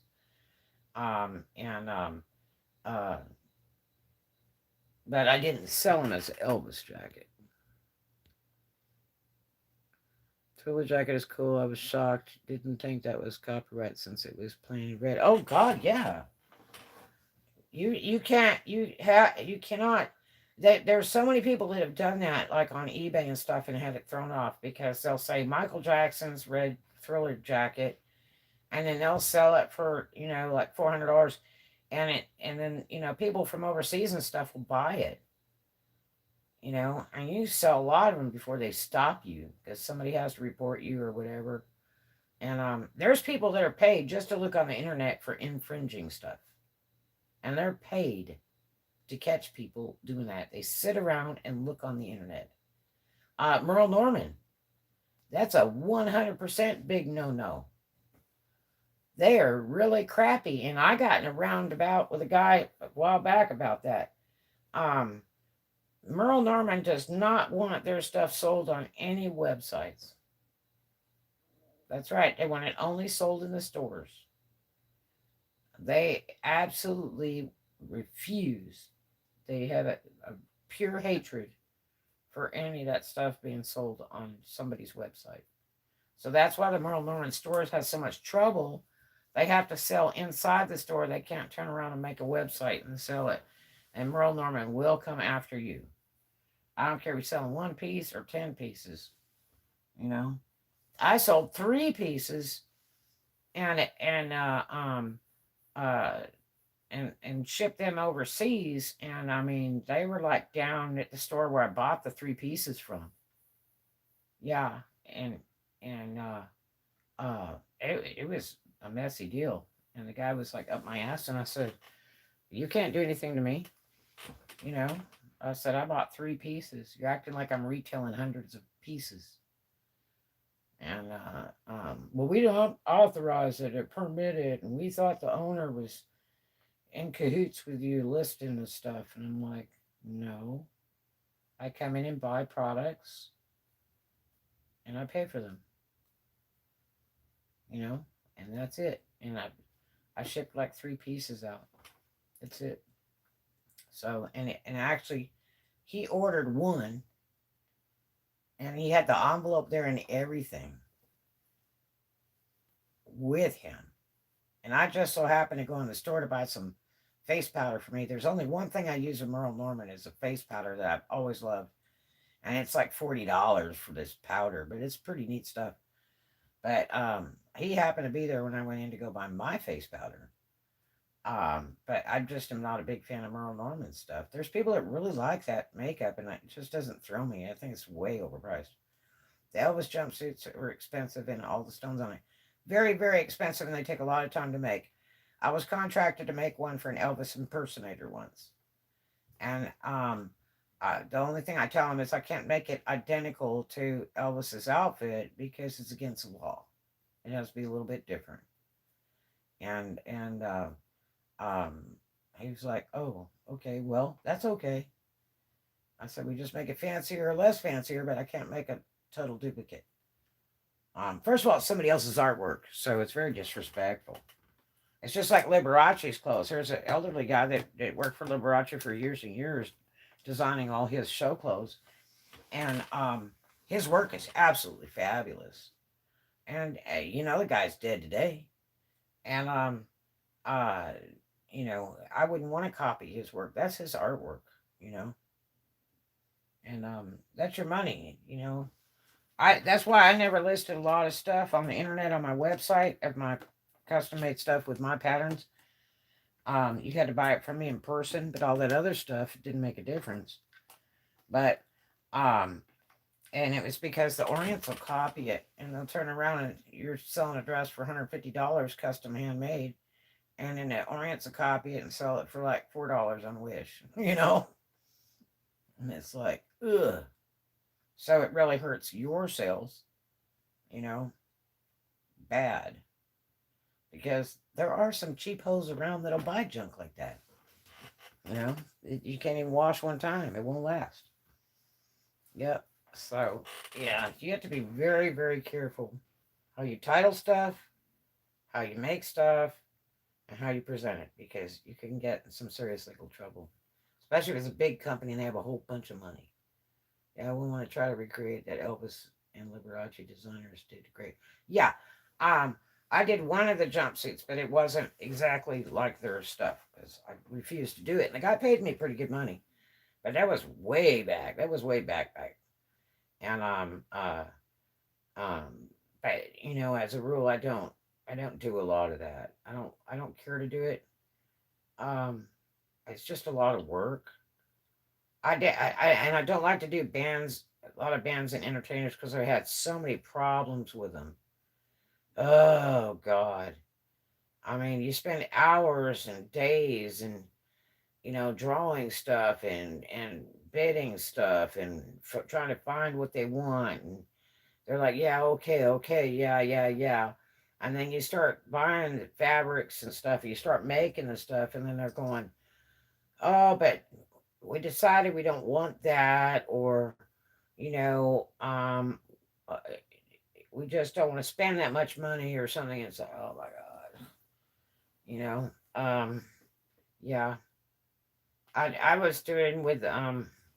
And uh, but I didn't sell them as an Elvis jacket. Thriller jacket is cool. I was shocked. Didn't think that was copyright since it was plain red. Oh God, yeah. You cannot. There's so many people that have done that, like on eBay and stuff, and had it thrown off because they'll say Michael Jackson's red Thriller jacket, and then they'll sell it for like $400, and then people from overseas and stuff will buy it. And you sell a lot of them before they stop you because somebody has to report you or whatever. And there's people that are paid just to look on the internet for infringing stuff, and they're paid. to catch people doing that. They sit around and look on the internet. Merle Norman, that's a 100% big no-no. They are really crappy, and I got in a roundabout with a guy a while back about that. Um, Merle Norman does not want their stuff sold on any websites. That's right. They want it only sold in the stores. They absolutely refuse. They have a pure hatred for any of that stuff being sold on somebody's website. So that's why the Merle Norman stores has so much trouble. They have to sell inside the store. They can't turn around and make a website and sell it. And Merle Norman will come after you. I don't care if you're selling one piece or 10 pieces. You know, I sold 3 pieces and uh and shipped them overseas. And I mean, they were like down at the store where I bought the 3 pieces from. Yeah, and it was a messy deal. And the guy was like up my ass, and I said, "You can't do anything to me." You know, I said, "I bought 3 pieces. You're acting like I'm retailing hundreds of pieces." And well, we don't authorize it or permit it, and we thought the owner was in cahoots with you listing the stuff. And I'm like, no, I come in and buy products, and I pay for them, you know, and that's it. And I shipped like 3 pieces out. That's it. So and actually, he ordered one, and he had the envelope there and everything with him. And I just so happened to go in the store to buy some face powder for me. There's only one thing I use with Merle Norman is a face powder that I've always loved. And it's like $40 for this powder, but it's pretty neat stuff. But he happened to be there when I went in to go buy my face powder. But I just am not a big fan of Merle Norman stuff. There's people that really like that makeup, and it just doesn't thrill me. I think it's way overpriced. The Elvis jumpsuits are expensive, and all the stones on it, very, very expensive, and they take a lot of time to make. I was contracted to make one for an Elvis impersonator once, and the only thing I tell them is I can't make it identical to Elvis's outfit because it's against the law. It has to be a little bit different. And um, he was like, "Oh, okay, well, that's okay." I said, "We just make it fancier or less fancier, but I can't make a total duplicate." First of all, it's somebody else's artwork, so it's very disrespectful. It's just like Liberace's clothes. There's an elderly guy that worked for Liberace for years and years, designing all his show clothes, and his work is absolutely fabulous. And you know, the guy's dead today, and uh, you know, I wouldn't want to copy his work. That's his artwork, you know, and that's your money, you know. That's why I never listed a lot of stuff on the internet on my website of my custom made stuff with my patterns. You had to buy it from me in person, but all that other stuff didn't make a difference. But um, and it was because the Orients will copy it and they'll turn around and you're selling a dress for $150 custom handmade, and then the Orients will copy it and sell it for like $4 on Wish, you know, and it's like ugh. So it really hurts your sales, you know, bad, because there are some cheap hoes around that'll buy junk like that. You know, you can't even wash one time; it won't last. Yep. So yeah, you have to be very, very careful how you title stuff, how you make stuff, and how you present it, because you can get in some serious legal trouble, especially if it's a big company and they have a whole bunch of money. Yeah, we want to try to recreate that Elvis and Liberace designers did great. Yeah, um, I did one of the jumpsuits, but it wasn't exactly like their stuff because I refused to do it. And the guy paid me pretty good money, but that was way back. That was way back. And um, but you know, as a rule, I don't do a lot of that. I don't care to do it. Um, it's just a lot of work. And I don't like to do bands, a lot of bands and entertainers because I had so many problems with them. Oh God. I mean, you spend hours and days, and drawing stuff and bidding stuff and trying to find what they want. And they're like, yeah, okay, okay, yeah, yeah, yeah. And then you start buying the fabrics and stuff. You start making the stuff, and then they're going, oh, but we decided we don't want that, or you know, um, uh, we just don't want to spend that much money or something. It's like, oh my god, you know, yeah. I was doing with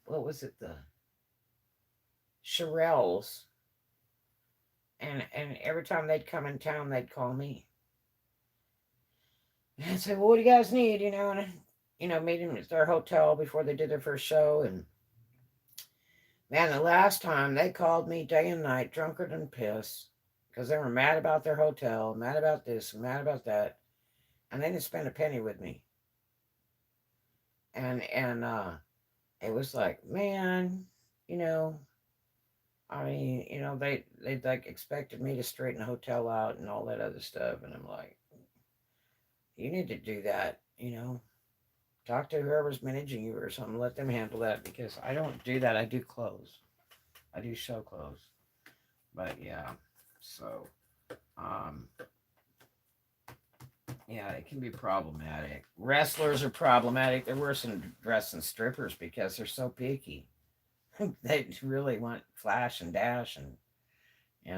what was it, the Shirelles, and every time they'd come in town, they'd call me and I'd say, well, what do you guys need, and meet them at their hotel before they did their first show. And man, the last time they called me day and night, drunker than piss, because they were mad about their hotel, mad about this, mad about that, and they didn't spend a penny with me. And it was like, man, you know, I mean, they like expected me to straighten the hotel out and all that other stuff, and I'm like, you need to do that, talk to whoever's managing you or something, let them handle that, because I don't do that. I do clothes. I do show clothes. But yeah, so um yeah, it can be problematic. Wrestlers are problematic. They're worse than dressing strippers because they're so picky. They really want flash and dash, and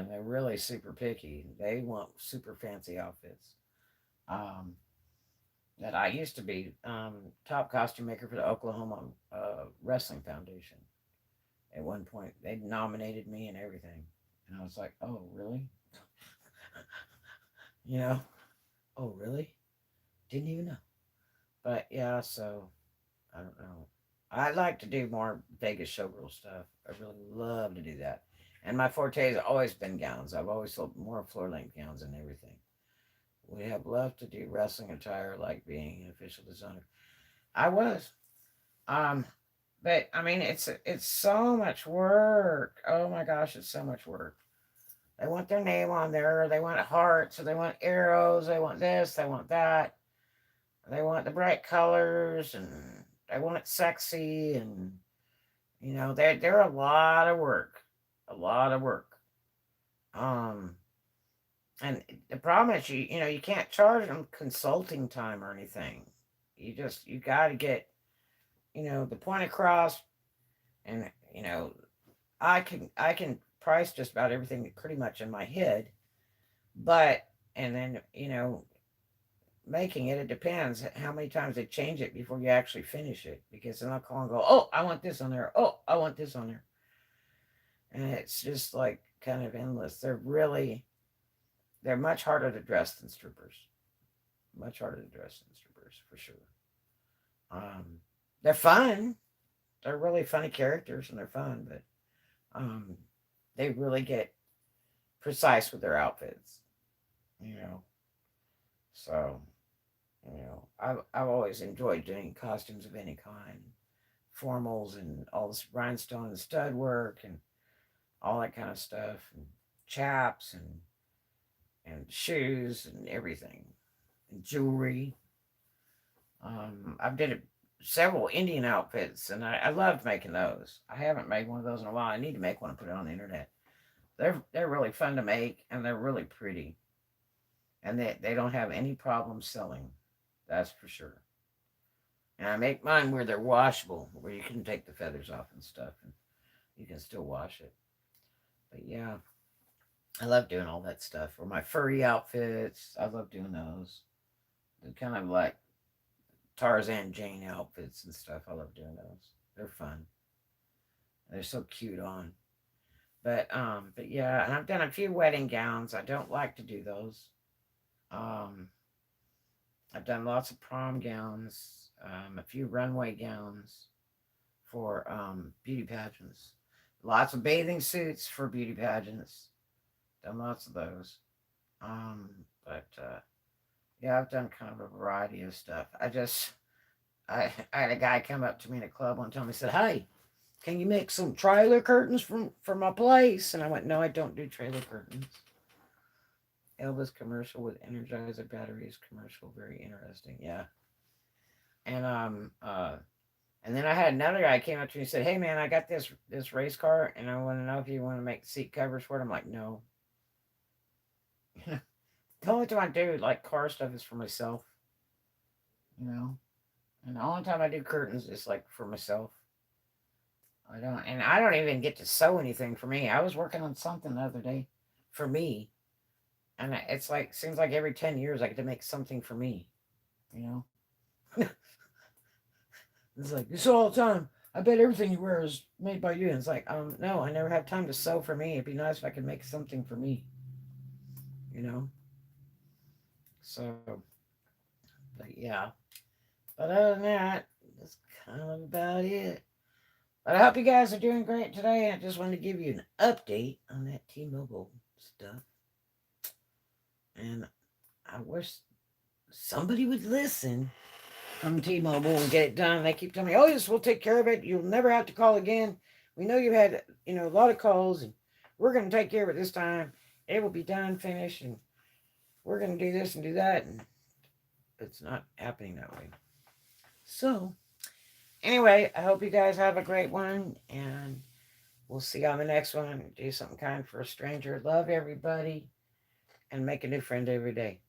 they're really super picky. They want super fancy outfits. Um that I used to be top costume maker for the Oklahoma Wrestling Foundation. At one point, they nominated me and everything, and I was like, "Oh, really? you know? Oh, really? Didn't even know." But yeah, so I don't know. I'd like to do more Vegas showgirl stuff. I really love to do that. And my forte has always been gowns. I've always sold more floor length gowns and everything. We have loved to do wrestling attire, like being an official designer. I was. Um, but I mean, it's so much work. Oh my gosh, it's so much work. They want their name on there. They want hearts, or they want arrows. They want this. They want that. They want the bright colors, and they want it sexy. And they're a lot of work, a lot of work. Um, and the problem is, you can't charge them consulting time or anything. You got to get the point across, and I can price just about everything pretty much in my head, but and then making it depends how many times they change it before you actually finish it, because then I'll call and go, oh, I want this on there, oh, I want this on there, and it's just like kind of endless. They're much harder to dress than strippers, much harder to dress than strippers for sure. um they're fun, they're really funny characters, and they're fun, but um they really get precise with their outfits, you know so I've always enjoyed doing costumes of any kind, formals and all this rhinestone and stud work and all that kind of stuff, and chaps and shoes and everything, and jewelry. I've did several Indian outfits, and I loved making those. I haven't made one of those in a while. I need to make one and put it on the internet. They're really fun to make, and they're really pretty, and they don't have any problem selling. That's for sure. And I make mine where they're washable, where you can take the feathers off and stuff, and you can still wash it. But yeah, I love doing all that stuff. Or my furry outfits, I love doing those. They're kind of like Tarzan Jane outfits and stuff. I love doing those. They're fun. They're so cute on. But yeah, and I've done a few wedding gowns. I don't like to do those. Um, I've done lots of prom gowns, a few runway gowns for beauty pageants, lots of bathing suits for beauty pageants. Done lots of those. But yeah, I've done kind of a variety of stuff. I had a guy come up to me in a club one time. He said, "Hey, can you make some trailer curtains for my place?" And I went, "No, I don't do trailer curtains." Elvis commercial with Energizer batteries commercial, very interesting. Yeah, And and then I had another guy came up to me and said, "Hey man, I got this race car, and I want to know if you want to make seat covers for it." I'm like, "No." The only time I do like car stuff is for myself, you know. And the only time I do curtains is like for myself. I don't even get to sew anything for me. I was working on something the other day for me, and it's like seems like every 10 years I get to make something for me, you know. It's like it's all the time. I bet everything you wear is made by you. And it's like, no, I never have time to sew for me. It'd be nice if I could make something for me, you know. So, but yeah. But other than that, that's kind of about it. But I hope you guys are doing great today. I just wanted to give you an update on that T-Mobile stuff. And I wish somebody would listen from T-Mobile and get it done. They keep telling me, "Oh yes, we'll take care of it. You'll never have to call again. We know you've had a lot of calls, and we're going to take care of it this time. It will be done, finished, and we're going to do this and do that." And it's not happening that way. So anyway, I hope you guys have a great one, and we'll see you on the next one. Do something kind for a stranger. Love everybody, and make a new friend every day.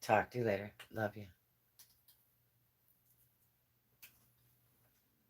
Talk to you later. Love you.